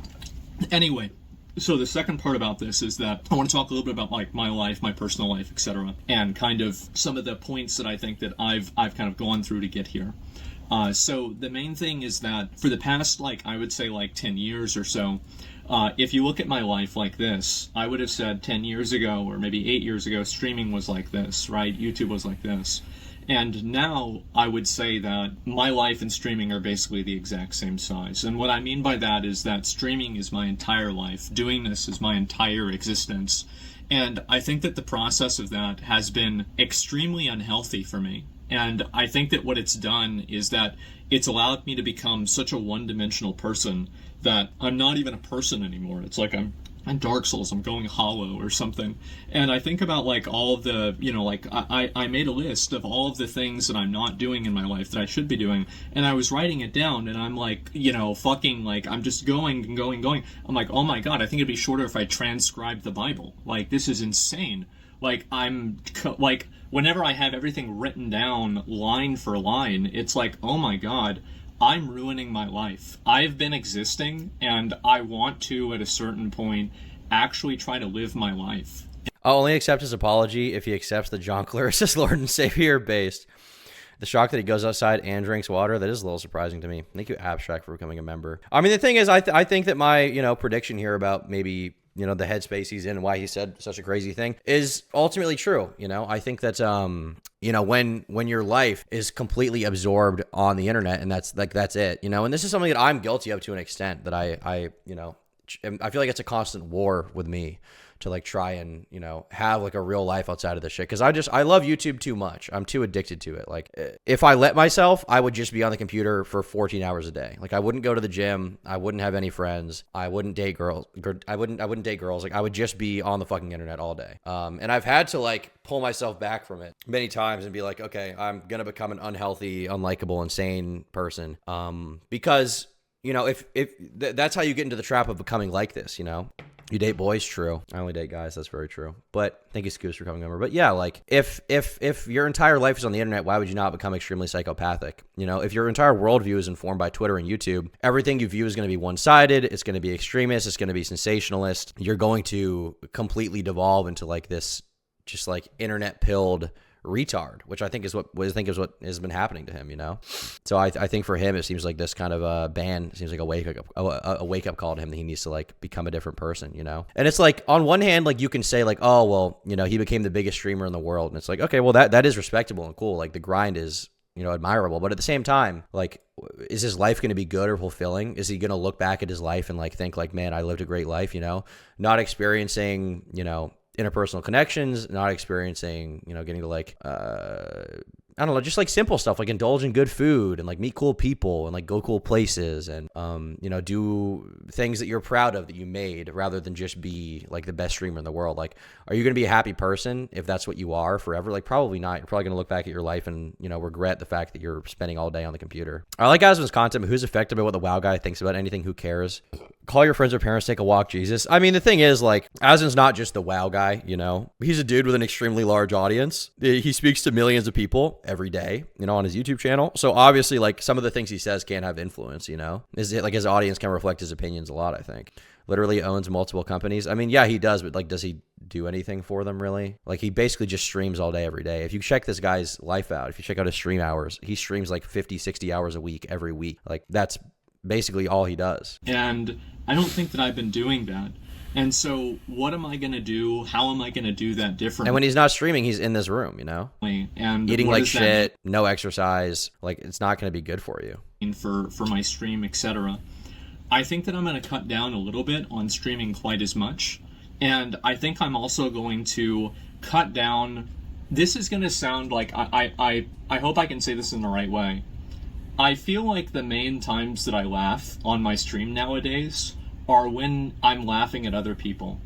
Anyway. So the second part about this is that I want to talk a little bit about like my life, my personal life, etc., and kind of some of the points that I think that I've kind of gone through to get here. So the main thing is that for the past, like, I would say like 10 years or so, if you look at my life like this, I would have said 10 years ago or maybe 8 years ago, streaming was like this, right? YouTube was like this. And now I would say that my life and streaming are basically the exact same size. And what I mean by that is that streaming is my entire life. Doing this is my entire existence. And I think that the process of that has been extremely unhealthy for me. And I think that what it's done is that it's allowed me to become such a one-dimensional person that I'm not even a person anymore. It's like I'm on Dark Souls, I'm going hollow or something. And I think about like all of the, you know, like I made a list of all of the things that I'm not doing in my life that I should be doing. And I was writing it down and I'm like, you know, fucking like, I'm just going and going and going. I'm like, oh my God, I think it'd be shorter if I transcribed the Bible. Like, this is insane. Like, like, whenever I have everything written down line for line, it's like, oh my God, I'm ruining my life. I've been existing, and I want to, at a certain point, actually try to live my life. I'll only accept his apology if he accepts that John Claris is Lord and Savior based. The shock that he goes outside and drinks water, that is a little surprising to me. Thank you, Abstract, for becoming a member. I mean, the thing is, I think that my, you know, prediction here about maybe, you know, the headspace he's in and why he said such a crazy thing is ultimately true. You know, I think that, you know, when your life is completely absorbed on the internet and that's it, you know, and this is something that I'm guilty of to an extent that I you know, I feel like it's a constant war with me to like try and, you know, have like a real life outside of this shit. Cause I love YouTube too much. I'm too addicted to it. Like if I let myself, I would just be on the computer for 14 hours a day. Like I wouldn't go to the gym. I wouldn't have any friends. I wouldn't date girls. I wouldn't date girls. Like I would just be on the fucking internet all day. And I've had to like pull myself back from it many times and be like, okay, I'm going to become an unhealthy, unlikable, insane person. Because, you know, if that's how you get into the trap of becoming like this, you know. You date boys, true. I only date guys, that's very true. But thank you, Scoos, for coming over. But yeah, like if your entire life is on the internet, why would you not become extremely psychopathic? You know, if your entire worldview is informed by Twitter and YouTube, everything you view is going to be one-sided. It's going to be extremist. It's going to be sensationalist. You're going to completely devolve into like this, just like internet pilled retard, which I think is what has been happening to him, you know. So I think for him, it seems like this kind of a ban seems like a wake up call to him that he needs to like become a different person, you know. And it's like on one hand, like you can say like, oh well, you know, he became the biggest streamer in the world, and it's like, okay, well that is respectable and cool. Like the grind is, you know, admirable, but at the same time, like, is his life going to be good or fulfilling? Is he going to look back at his life and like think like, man, I lived a great life, you know, not experiencing, you know, interpersonal connections, not experiencing, you know, getting to like, I don't know, just like simple stuff, like indulge in good food and like meet cool people and like go cool places and, you know, do things that you're proud of that you made rather than just be like the best streamer in the world. Like, are you going to be a happy person if that's what you are forever? Like, probably not. You're probably going to look back at your life and, you know, regret the fact that you're spending all day on the computer. I like Asmon's content, but who's affected by what the WoW guy thinks about anything? Who cares? Call your friends or parents, take a walk, Jesus. I mean, the thing is, like, Asmon's not just the WoW guy, you know? He's a dude with an extremely large audience. He speaks to millions of people every day, you know, on his YouTube channel. So obviously, like, some of the things he says can have influence, you know? Like, his audience can reflect his opinions a lot, I think. Literally owns multiple companies. I mean, yeah, he does, but, like, does he do anything for them, really? Like, he basically just streams all day, every day. If you check this guy's life out, if you check out his stream hours, he streams, like, 50, 60 hours a week, every week. Like, that's basically all he does. And I don't think that I've been doing that. And so what am I going to do? How am I going to do that differently? And when he's not streaming, he's in this room, you know? And eating like shit, no exercise. Like, it's not going to be good for you. For my stream, etc. I think that I'm going to cut down a little bit on streaming quite as much. And I think I'm also going to cut down... This is going to sound like... I hope I can say this in the right way. I feel like the main times that I laugh on my stream nowadays are when I'm laughing at other people.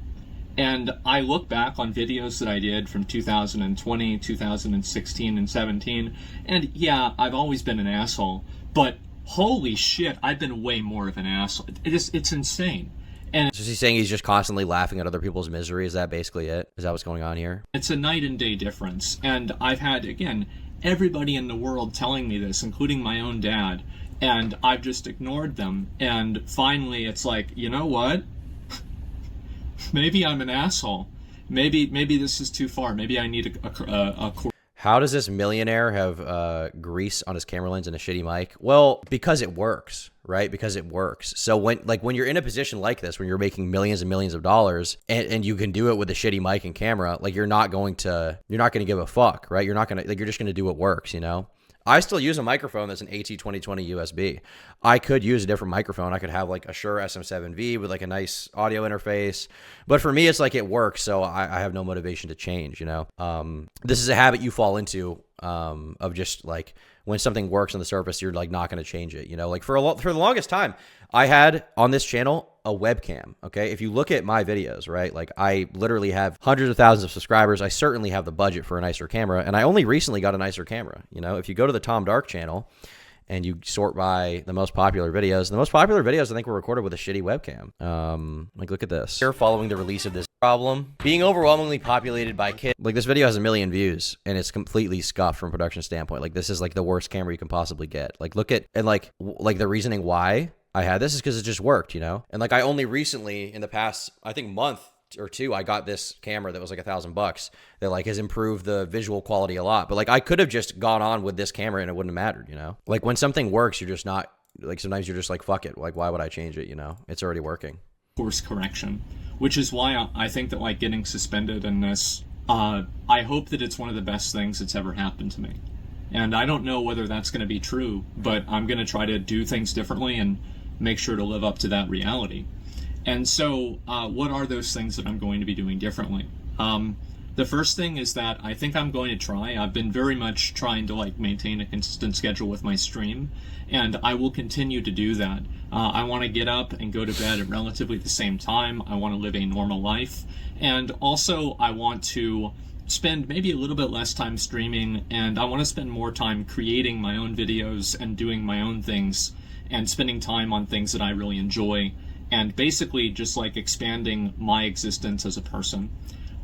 And I look back on videos that I did from 2020, 2016, and 17, and yeah, I've always been an asshole, but holy shit, I've been way more of an asshole. It's insane. And so he's saying he's just constantly laughing at other people's misery? Is that basically it? Is that what's going on here? It's a night and day difference. And I've had, again, everybody in the world telling me this, including my own dad, and I've just ignored them. And finally, it's like, you know what? Maybe I'm an asshole. Maybe this is too far. Maybe I need a How does this millionaire have grease on his camera lens and a shitty mic? Well, because it works, right? Because it works. So when you're in a position like this, when you're making millions and millions of dollars and you can do it with a shitty mic and camera, like you're not going to give a fuck, right? You're just going to do what works, you know? I still use a microphone that's an AT2020 USB. I could use a different microphone. I could have like a Shure SM7V with like a nice audio interface. But for me, it's like it works, so I have no motivation to change, you know? This is a habit you fall into of just like when something works on the surface, you're like not going to change it. You know, like for the longest time, I had on this channel a webcam. Okay, if you look at my videos, right, like I literally have hundreds of thousands of subscribers. I certainly have the budget for a nicer camera, and I only recently got a nicer camera. You know, if you go to the Tom Dark channel and you sort by the most popular videos, the most popular videos I think were recorded with a shitty webcam. Like look at this. Here, following the release of this problem being overwhelmingly populated by kids. Like this video has 1 million views and it's completely scuffed from a production standpoint. Like this is like the worst camera you can possibly get. Like look at, and like the reasoning why I had this is because it just worked, you know? And like I only recently in the past, I think month or two, I got this camera that was like $1,000 that like has improved the visual quality a lot. But like I could have just gone on with this camera and it wouldn't have mattered, you know? Like when something works, you're just not, like sometimes you're just like, fuck it. Like why would I change it, you know? It's already working. Course correction, which is why I think that like getting suspended in this, I hope that it's one of the best things that's ever happened to me. And I don't know whether that's going to be true, but I'm going to try to do things differently and make sure to live up to that reality. And so what are those things that I'm going to be doing differently? The first thing is that I think I'm going to try, I've been very much trying to like maintain a consistent schedule with my stream, and I will continue to do that. I want to get up and go to bed at relatively the same time. I want to live a normal life. And also I want to spend maybe a little bit less time streaming, and I want to spend more time creating my own videos and doing my own things and spending time on things that I really enjoy, and basically just like expanding my existence as a person.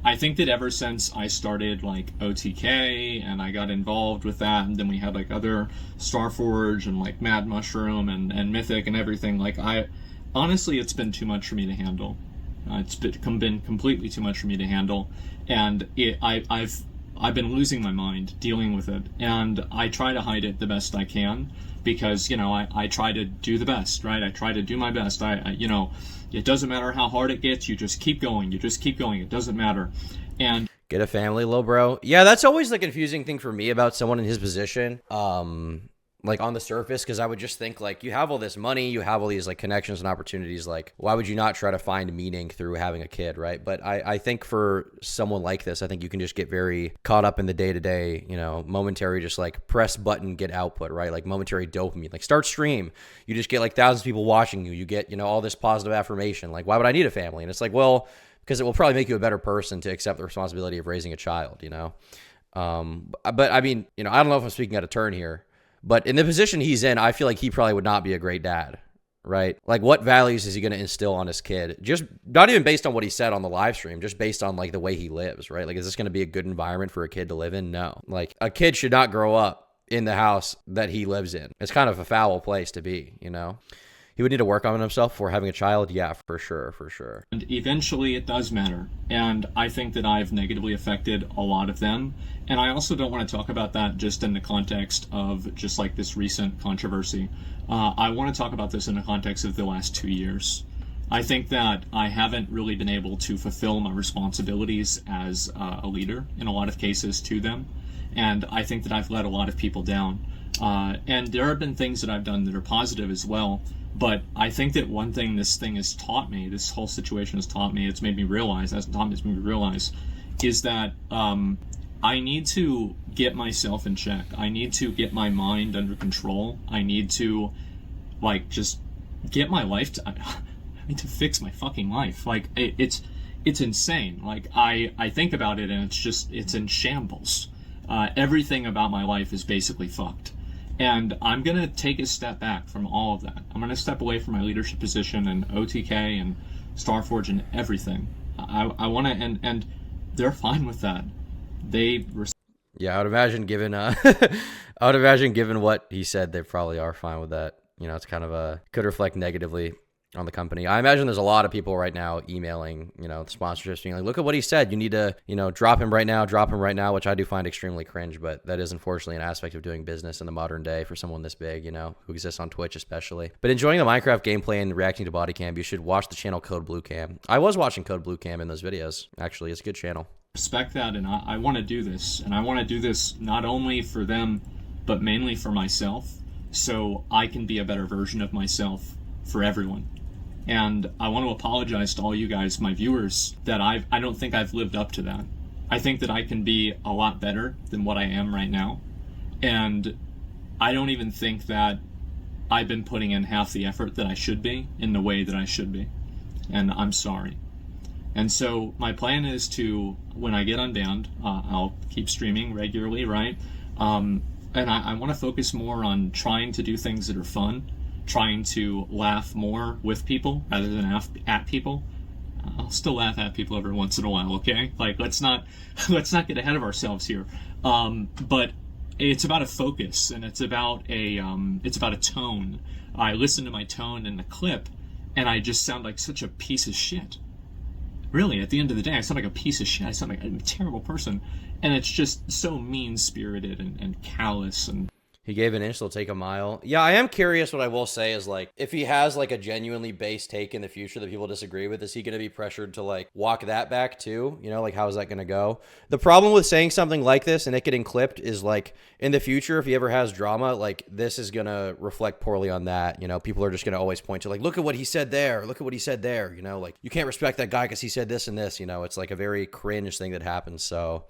I think that ever since I started like OTK and I got involved with that, and then we had like other Starforge and like Mad Mushroom and Mythic and everything, like honestly it's been too much for me to handle. It's been completely too much for me to handle, and I've been losing my mind dealing with it, and I try to hide it the best I can because, you know, I try to do the best, right? I try to do my best. You know, it doesn't matter how hard it gets, you just keep going, it doesn't matter. And get a family, little bro. Yeah, that's always the confusing thing for me about someone in his position. Like on the surface, because I would just think like you have all this money, you have all these like connections and opportunities, like why would you not try to find meaning through having a kid, right? But I think for someone like this, I think you can just get very caught up in the day-to-day, you know, momentary, just like press button, get output, right? Like momentary dopamine, like start stream, you just get like thousands of people watching you, you get, you know, all this positive affirmation, like why would I need a family? And it's like, well, because it will probably make you a better person to accept the responsibility of raising a child, you know? But I mean, you know, I don't know if I'm speaking out of turn here, but in the position he's in, I feel like he probably would not be a great dad, right? Like what values is he going to instill on his kid? Just not even based on what he said on the live stream, just based on like the way he lives, right? Like, is this going to be a good environment for a kid to live in? No. Like a kid should not grow up in the house that he lives in. It's kind of a foul place to be, you know? He would need to work on himself before having a child. Yeah, for sure, for sure. And eventually it does matter. And I think that I've negatively affected a lot of them. And I also don't want to talk about that just in the context of just like this recent controversy. I want to talk about this in the context of the last 2 years. I think that I haven't really been able to fulfill my responsibilities as a leader in a lot of cases to them. And I think that I've let a lot of people down. And there have been things that I've done that are positive as well. But I think that one thing this thing has taught me, this whole situation has taught me, it's made me realize, is that I need to get myself in check. I need to get my mind under control. I need to, like, just get my life I need to fix my fucking life. Like, it's insane. Like, I think about it and it's in shambles. Everything about my life is basically fucked. And I'm going to take a step back from all of that. I'm going to step away from my leadership position and OTK and Starforge and everything. I want to, and they're fine with that. Yeah, I would imagine given what he said, they probably are fine with that. You know, it's kind of could reflect negatively on the company. I imagine there's a lot of people right now emailing, you know, the sponsorships being like, look at what he said. You need to, you know, drop him right now, which I do find extremely cringe, but that is unfortunately an aspect of doing business in the modern day for someone this big, you know, who exists on Twitch especially. But enjoying the Minecraft gameplay and reacting to body cam, you should watch the channel Code Blue Cam. I was watching Code Blue Cam in those videos. Actually, it's a good channel. Respect that, and I want to do this, and I want to do this not only for them, but mainly for myself, so I can be a better version of myself for everyone. And I want to apologize to all you guys, my viewers, that I don't think I've lived up to that. I think that I can be a lot better than what I am right now. And I don't even think that I've been putting in half the effort that I should be in the way that I should be. And I'm sorry. And so my plan is to, when I get unbanned, I'll keep streaming regularly, right? And I want to focus more on trying to do things that are fun, trying to laugh more with people rather than at people. I'll still laugh at people every once in a while, okay? Like, let's not get ahead of ourselves here. But it's about a focus, and it's about a tone. I listen to my tone in the clip, and I just sound like such a piece of shit. Really, at the end of the day, I sound like a piece of shit. I sound like a terrible person. And it's just so mean-spirited and callous. And he gave an inch, they'll take a mile. Yeah, I am curious. What I will say is, like, if he has, like, a genuinely base take in the future that people disagree with, is he going to be pressured to, like, walk that back too? You know, like, how is that going to go? The problem with saying something like this and it getting clipped is, like, in the future, if he ever has drama, like, this is going to reflect poorly on that. You know, people are just going to always point to, like, look at what he said there. Look at what he said there. You know, like, you can't respect that guy because he said this and this. You know, it's, like, a very cringe thing that happens. So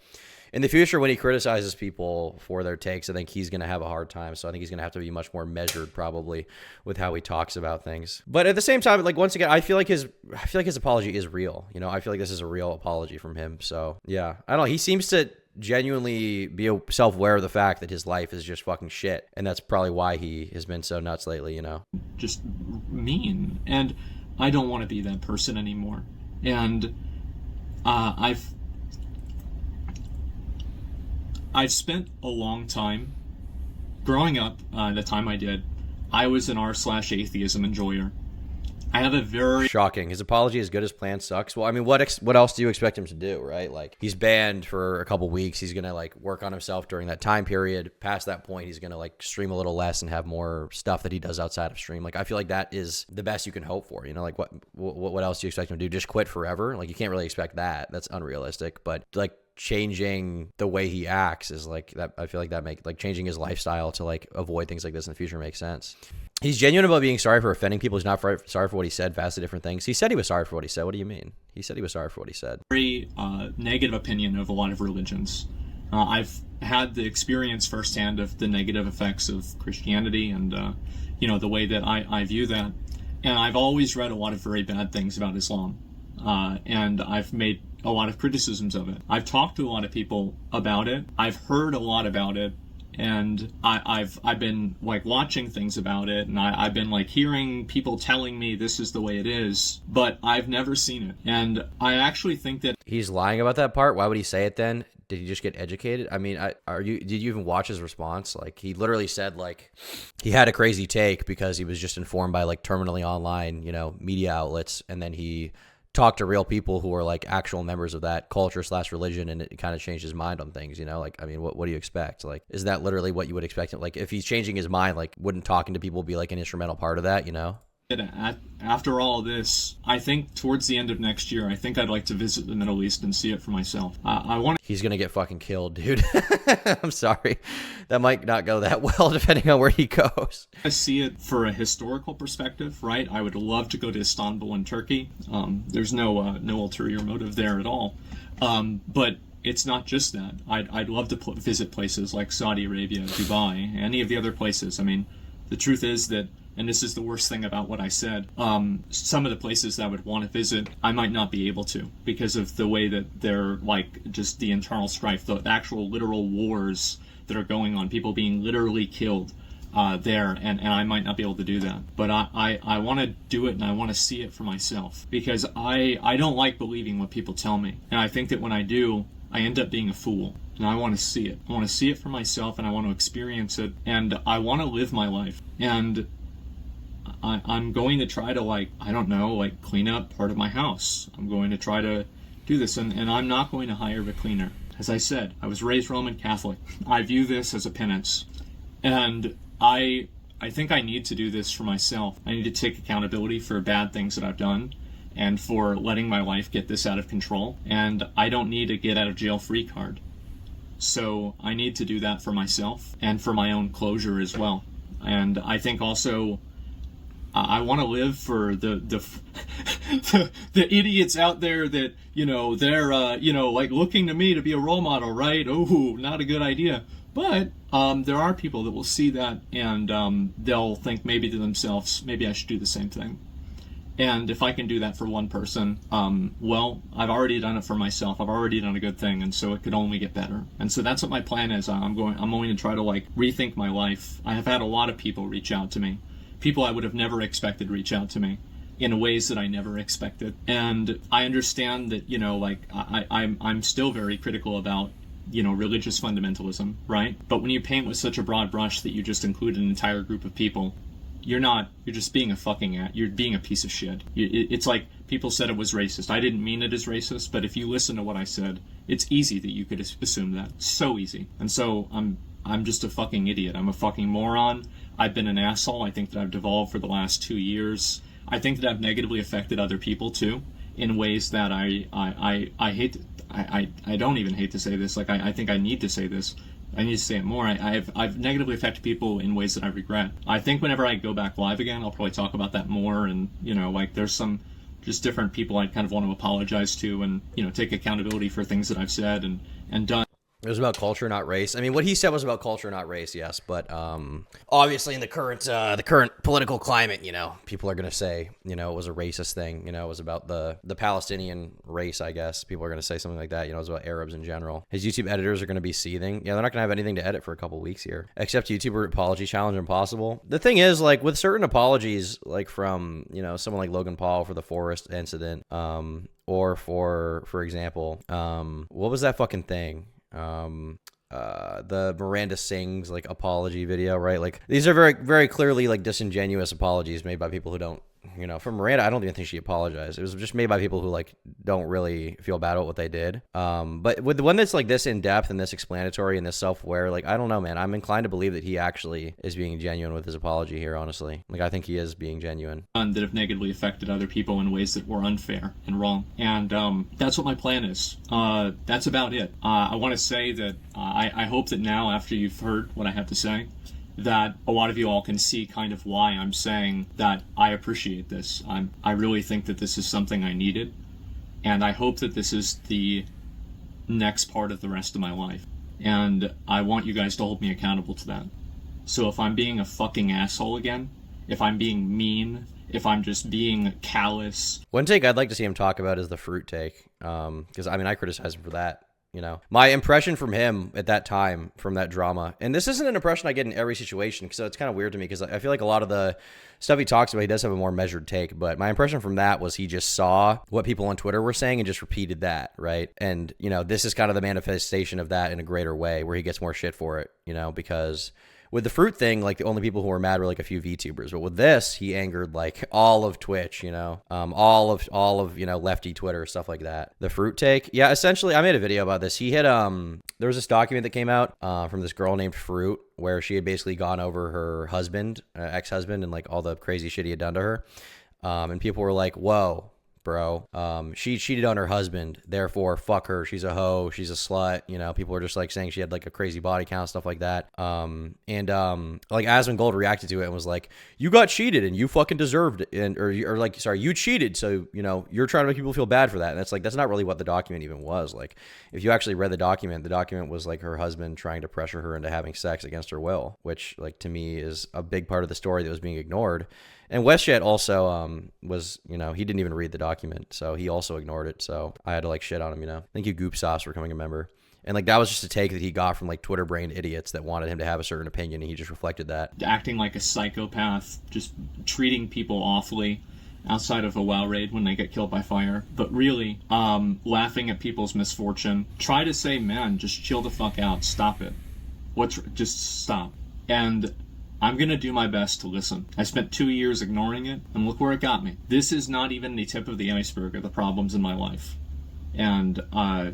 in the future, when he criticizes people for their takes, I think he's going to have a hard time. So I think he's going to have to be much more measured, probably, with how he talks about things. But at the same time, like, once again, I feel like his apology is real. You know, I feel like this is a real apology from him. So yeah, I don't know. He seems to genuinely be self-aware of the fact that his life is just fucking shit, and that's probably why he has been so nuts lately. You know, just mean, and I don't want to be that person anymore. And I've spent a long time growing up. The time I did, I was an r/atheism enjoyer. I have a very shocking. His apology as good as planned sucks. Well, I mean, what else do you expect him to do, right? Like, he's banned for a couple weeks. He's gonna, like, work on himself during that time period. Past that point, he's gonna, like, stream a little less and have more stuff that he does outside of stream. Like, I feel like that is the best you can hope for. You know, like, what else do you expect him to do? Just quit forever? Like, you can't really expect that. That's unrealistic. But, like, changing the way he acts is, like, that. I feel like that changing his lifestyle to, like, avoid things like this in the future makes sense. He's genuine about being sorry for offending people. He's not sorry for what he said. Vastly different things. He said he was sorry for what he said. What do you mean? He said he was sorry for what he said. Very negative opinion of a lot of religions. I've had the experience firsthand of the negative effects of Christianity and, you know, the way that I view that. And I've always read a lot of very bad things about Islam. And I've made a lot of criticisms of it. I've talked to a lot of people about it. I've heard a lot about it. And I've been, like, watching things about it, and I've been, like, hearing people telling me this is the way it is, but I've never seen it. And I actually think that he's lying about that part. Why would he say it then? Did he just get educated? I mean, did you even watch his response? Like, he literally said, like, he had a crazy take because he was just informed by, like, terminally online, you know, media outlets, and then he talk to real people who are, like, actual members of that culture/religion, and it kind of changed his mind on things, you know? Like, I mean, what do you expect? Like, is that literally what you would expect? Like, if he's changing his mind, like, wouldn't talking to people be, like, an instrumental part of that, you know? After all this, I think towards the end of next year, I think I'd like to visit the Middle East and see it for myself. He's gonna get fucking killed, dude. I'm sorry. That might not go that well, depending on where he goes. I see it for a historical perspective, right? I would love to go to Istanbul in Turkey. There's no ulterior motive there at all. But it's not just that. I'd love to visit places like Saudi Arabia, Dubai, any of the other places. I mean, the truth is that, and this is the worst thing about what I said, some of the places that I would want to visit, I might not be able to because of the way that they're, like, just the internal strife, the actual literal wars that are going on, people being literally killed there, and I might not be able to do that. But I want to do it, and I want to see it for myself because I don't like believing what people tell me. And I think that when I do, I end up being a fool. And I want to see it. I want to see it for myself, and I want to experience it, and I want to live my life. And I'm going to try to, like, I don't know, like, clean up part of my house. I'm going to try to do this, and I'm not going to hire a cleaner. As I said, I was raised Roman Catholic. I view this as a penance. And I think I need to do this for myself. I need to take accountability for bad things that I've done and for letting my life get this out of control. And I don't need a get out of jail free card. So I need to do that for myself and for my own closure as well. And I think also I want to live for the idiots out there that, you know, they're, you know, like, looking to me to be a role model, right? Oh, not a good idea. But there are people that will see that and they'll think maybe to themselves, maybe I should do the same thing. And if I can do that for one person, well, I've already done it for myself. I've already done a good thing, and so it could only get better. And so that's what my plan is. I'm going to try to like rethink my life. I have had a lot of people reach out to me, people I would have never expected reach out to me in ways that I never expected. And I understand that, you know, like I'm still very critical about, you know, religious fundamentalism, right? But when you paint with such a broad brush that you just include an entire group of people, you're just being you're being a piece of shit. It's like people said it was racist. I didn't mean it as racist, but if you listen to what I said, it's easy that you could assume that. So easy. And so I'm just a fucking idiot. I'm a fucking moron. I've been an asshole. I think that I've devolved for the last 2 years. I think that I've negatively affected other people too, in ways that I hate. I don't even hate to say this. Like I think I need to say this. I need to say it more. I've negatively affected people in ways that I regret. I think whenever I go back live again, I'll probably talk about that more. And, you know, like there's some just different people I kind of want to apologize to and, you know, take accountability for things that I've said and done. It was about culture, not race. I mean, what he said was about culture, not race, yes. But obviously in the current political climate, you know, people are going to say, you know, it was a racist thing. You know, it was about the Palestinian race, I guess. People are going to say something like that. You know, it was about Arabs in general. His YouTube editors are going to be seething. Yeah, they're not going to have anything to edit for a couple weeks here. Except YouTuber apology challenge impossible. The thing is, like, with certain apologies, like from, you know, someone like Logan Paul for the Forest incident, or for example, what was that fucking thing? The Miranda Sings like apology video, right? Like these are very, very clearly like disingenuous apologies made by people who don't, you know, for Miranda, I don't even think she apologized. It was just made by people who like don't really feel bad about what they did. But with the one that's like this in depth and this explanatory and this self-aware, like I don't know, man. I'm inclined to believe that he actually is being genuine with his apology here. Honestly, like I think he is being genuine. That have negatively affected other people in ways that were unfair and wrong. And that's what my plan is. That's about it. I want to say that I hope that now, after you've heard what I have to say, that a lot of you all can see kind of why I'm saying that I appreciate this. I really think that this is something I needed, and I hope that this is the next part of the rest of my life. And I want you guys to hold me accountable to that. So if I'm being a fucking asshole again, if I'm being mean, if I'm just being callous. One take I'd like to see him talk about is the fruit take, because I mean I criticize him for that. You know, my impression from him at that time from that drama, and this isn't an impression I get in every situation, so it's kind of weird to me because I feel like a lot of the stuff he talks about, he does have a more measured take, but my impression from that was he just saw what people on Twitter were saying and just repeated that, right? And, you know, this is kind of the manifestation of that in a greater way where he gets more shit for it, you know, because with the fruit thing, like the only people who were mad were like a few VTubers, but with this, he angered like all of Twitch, you know, all of you know, lefty Twitter, stuff like that. The fruit take, yeah, essentially, I made a video about this. He had there was this document that came out from this girl named Fruit, where she had basically gone over her husband, ex-husband, and like all the crazy shit he had done to her, and people were like, "Whoa, bro, she cheated on her husband, therefore fuck her, she's a hoe, she's a slut." You know, people were just like saying she had like a crazy body count, stuff like that. Like Asmongold reacted to it and was like, "You got cheated and you fucking deserved it," or like, sorry, you cheated, so you know you're trying to make people feel bad for that. And that's not really what the document even was. Like, if you actually read the document was like her husband trying to pressure her into having sex against her will, which like to me is a big part of the story that was being ignored. And WestJet also was, you know, he didn't even read the document, so he also ignored it. So I had to like shit on him, you know. Thank you, Goop Sauce, for becoming a member. And like that was just a take that he got from like Twitter-brained idiots that wanted him to have a certain opinion, and he just reflected that. Acting like a psychopath, just treating people awfully outside of a WoW raid when they get killed by fire, but really laughing at people's misfortune. Try to say, man, just chill the fuck out, stop it. Just stop. And I'm going to do my best to listen. I spent 2 years ignoring it, and look where it got me. This is not even the tip of the iceberg of the problems in my life. And I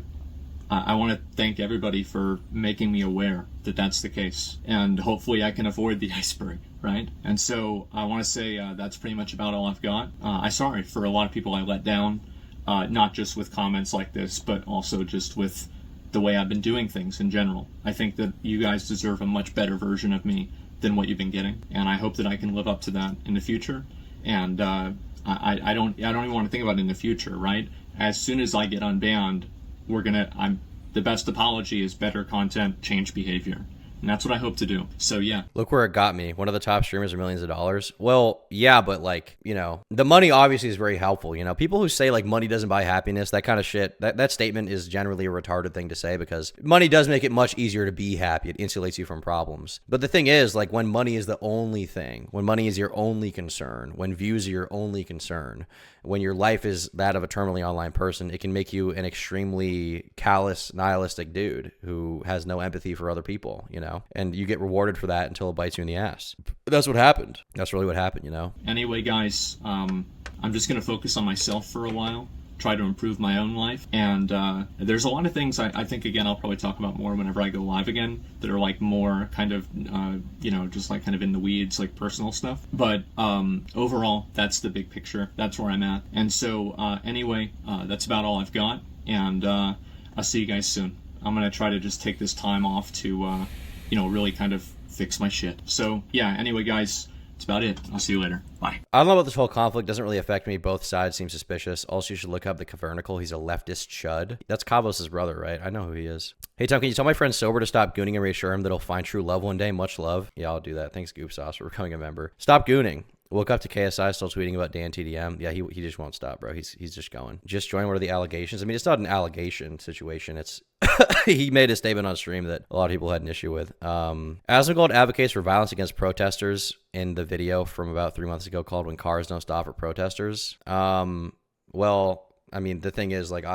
want to thank everybody for making me aware that that's the case. And hopefully I can avoid the iceberg, right? And so I want to say that's pretty much about all I've got. I'm sorry for a lot of people I let down, not just with comments like this, but also just with the way I've been doing things in general. I think that you guys deserve a much better version of me than what you've been getting, and I hope that I can live up to that in the future. And I don't even want to think about it in the future, right? As soon as I get unbanned, the best apology is better content, change behavior. And that's what I hope to do. So yeah. Look where it got me. One of the top streamers are millions of dollars. Well, yeah, but like, you know, the money obviously is very helpful. You know, people who say like money doesn't buy happiness, that kind of shit, that statement is generally a retarded thing to say, because money does make it much easier to be happy. It insulates you from problems. But the thing is, like, when money is the only thing, when money is your only concern, when views are your only concern, when your life is that of a terminally online person, it can make you an extremely callous, nihilistic dude who has no empathy for other people, you know, and you get rewarded for that until it bites you in the ass. That's what happened. That's really what happened, you know? Anyway, guys, I'm just going to focus on myself for a while, try to improve my own life. And there's a lot of things I think, again, I'll probably talk about more whenever I go live again, that are like more kind of, you know, just like kind of in the weeds, like personal stuff. But overall, that's the big picture. That's where I'm at. And so anyway, that's about all I've got. And I'll see you guys soon. I'm going to try to just take this time off to, you know, really kind of fix my shit. So yeah, anyway, guys, that's about it. I'll see you later. Bye. I don't know about this whole conflict. Doesn't really affect me. Both sides seem suspicious. Also, you should look up the Cavernical. He's a leftist chud. That's Cavos' brother, right? I know who he is. Hey, Tom, can you tell my friend Sober to stop gooning and reassure him that he'll find true love one day? Much love. Yeah, I'll do that. Thanks, Goop Sauce, for becoming a member. Stop gooning. Woke up to KSI still tweeting about Dan TDM. Yeah, he just won't stop, bro. He's just going. Just join. What are the allegations? I mean, it's not an allegation situation. It's he made a statement on stream that a lot of people had an issue with. Asmongold advocates for violence against protesters in the video from about 3 months ago called "When Cars Don't Stop for Protesters." Well, I mean, the thing is, like,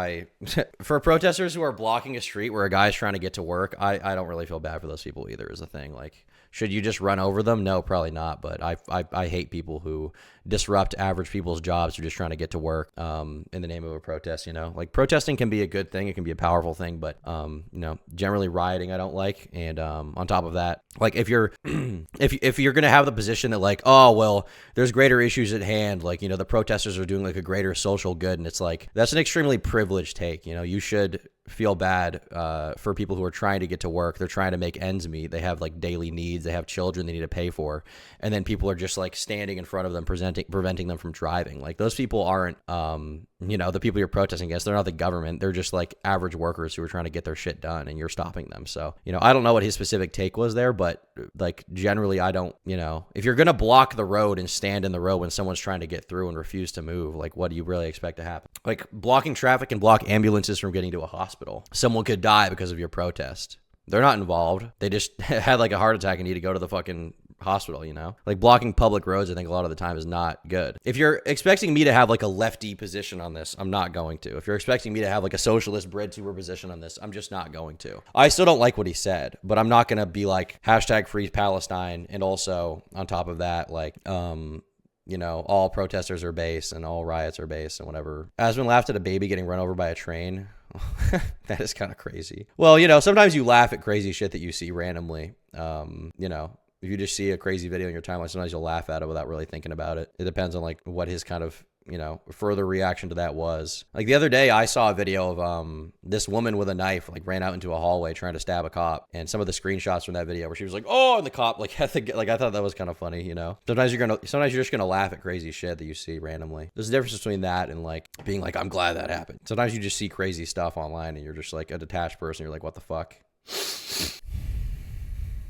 for protesters who are blocking a street where a guy's trying to get to work, I don't really feel bad for those people either, is the thing. Like, should you just run over them? No, probably not. But I hate people who disrupt average people's jobs who are just trying to get to work in the name of a protest, you know? Like, protesting can be a good thing. It can be a powerful thing. But, you know, generally rioting I don't like. And on top of that, like, if you're if you're going to have the position that, like, oh, well, there's greater issues at hand, like, you know, the protesters are doing, like, a greater social good. And it's like, that's an extremely privileged take. You know, you should feel bad for people who are trying to get to work. They're trying to make ends meet. They have like daily needs. They have children they need to pay for. And then people are just like standing in front of them, preventing them from driving. Like, those people aren't, you know, the people you're protesting against. They're not the government. They're just like average workers who are trying to get their shit done, and you're stopping them. So, you know, I don't know what his specific take was there, but like generally I don't, you know, if you're going to block the road and stand in the road when someone's trying to get through and refuse to move, like, what do you really expect to happen? Like, blocking traffic and block ambulances from getting to a hospital. Someone could die because of your protest. They're not involved. They just had like a heart attack and need to go to the fucking hospital, you know? Like, blocking public roads, I think a lot of the time is not good. If you're expecting me to have like a lefty position on this, I'm not going to. If you're expecting me to have like a socialist breadtuber position on this, I'm just not going to. I still don't like what he said, but I'm not going to be like hashtag free Palestine. And also on top of that, like, you know, all protesters are base and all riots are base and whatever. Asmon laughed at a baby getting run over by a train. That is kind of crazy. Well, you know, sometimes you laugh at crazy shit that you see randomly. You know, if you just see a crazy video in your timeline, sometimes you'll laugh at it without really thinking about it. It depends on like what his kind of, you know, further reaction to that was. Like, the other day I saw a video of this woman with a knife like ran out into a hallway trying to stab a cop, and some of the screenshots from that video where she was like, oh, and the cop, like, I thought that was kind of funny, you know. Sometimes you're just gonna laugh at crazy shit that you see randomly. There's a difference between that and like being like, I'm glad that happened. Sometimes you just see crazy stuff online and you're just like a detached person. You're like, what the fuck?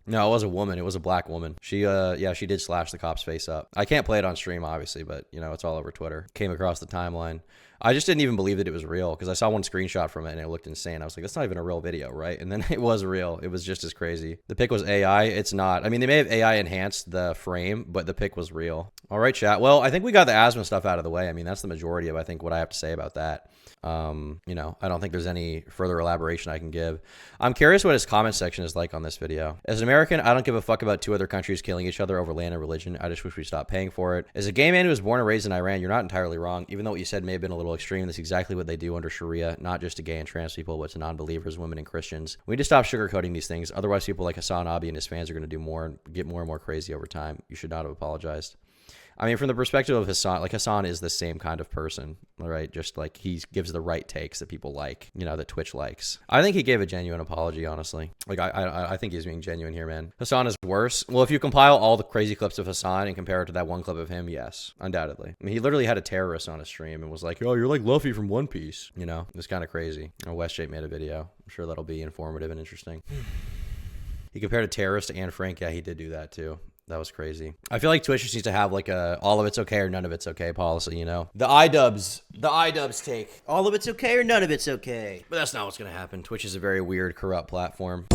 No, it was a woman. It was a black woman. She, yeah, she did slash the cop's face up. I can't play it on stream, obviously, but, you know, it's all over Twitter. Came across the timeline. I just didn't even believe that it was real because I saw one screenshot from it and it looked insane. I was like, that's not even a real video, right? And then it was real. It was just as crazy. The pic was AI. It's not. I mean, they may have AI enhanced the frame, but the pic was real. All right, chat. Well, I think we got the asthma stuff out of the way. I mean, that's the majority of, I think, what I have to say about that. You know, I don't think there's any further elaboration I can give. I'm curious what his comment section is like on this video. As an American, I don't give a fuck about two other countries killing each other over land and religion. I just wish we stopped paying for it. As a gay man who was born and raised in Iran, you're not entirely wrong. Even though what you said may have been a little extreme, that's exactly what they do under Sharia, not just to gay and trans people, but to non-believers, women, and Christians. We need to stop sugarcoating these things. Otherwise, people like Hassan Abi and his fans are going to do more and get more and more crazy over time. You should not have apologized. I mean, from the perspective of Hassan, like, Hassan is the same kind of person, right? Just like he gives the right takes that people like, you know, that Twitch likes. I think he gave a genuine apology, honestly. Like, I think he's being genuine here, man. Hassan is worse. Well, if you compile all the crazy clips of Hassan and compare it to that one clip of him, yes, undoubtedly. I mean, he literally had a terrorist on his stream and was like, oh, you're like Luffy from One Piece. You know, it's kind of crazy. Westgate made a video. I'm sure that'll be informative and interesting. He compared a terrorist to Anne Frank. Yeah, he did do that too. That was crazy. I feel like Twitch just needs to have like a all of it's okay or none of it's okay policy, you know? The iDubbbz take. All of it's okay or none of it's okay. But that's not what's gonna happen. Twitch is a very weird, corrupt platform.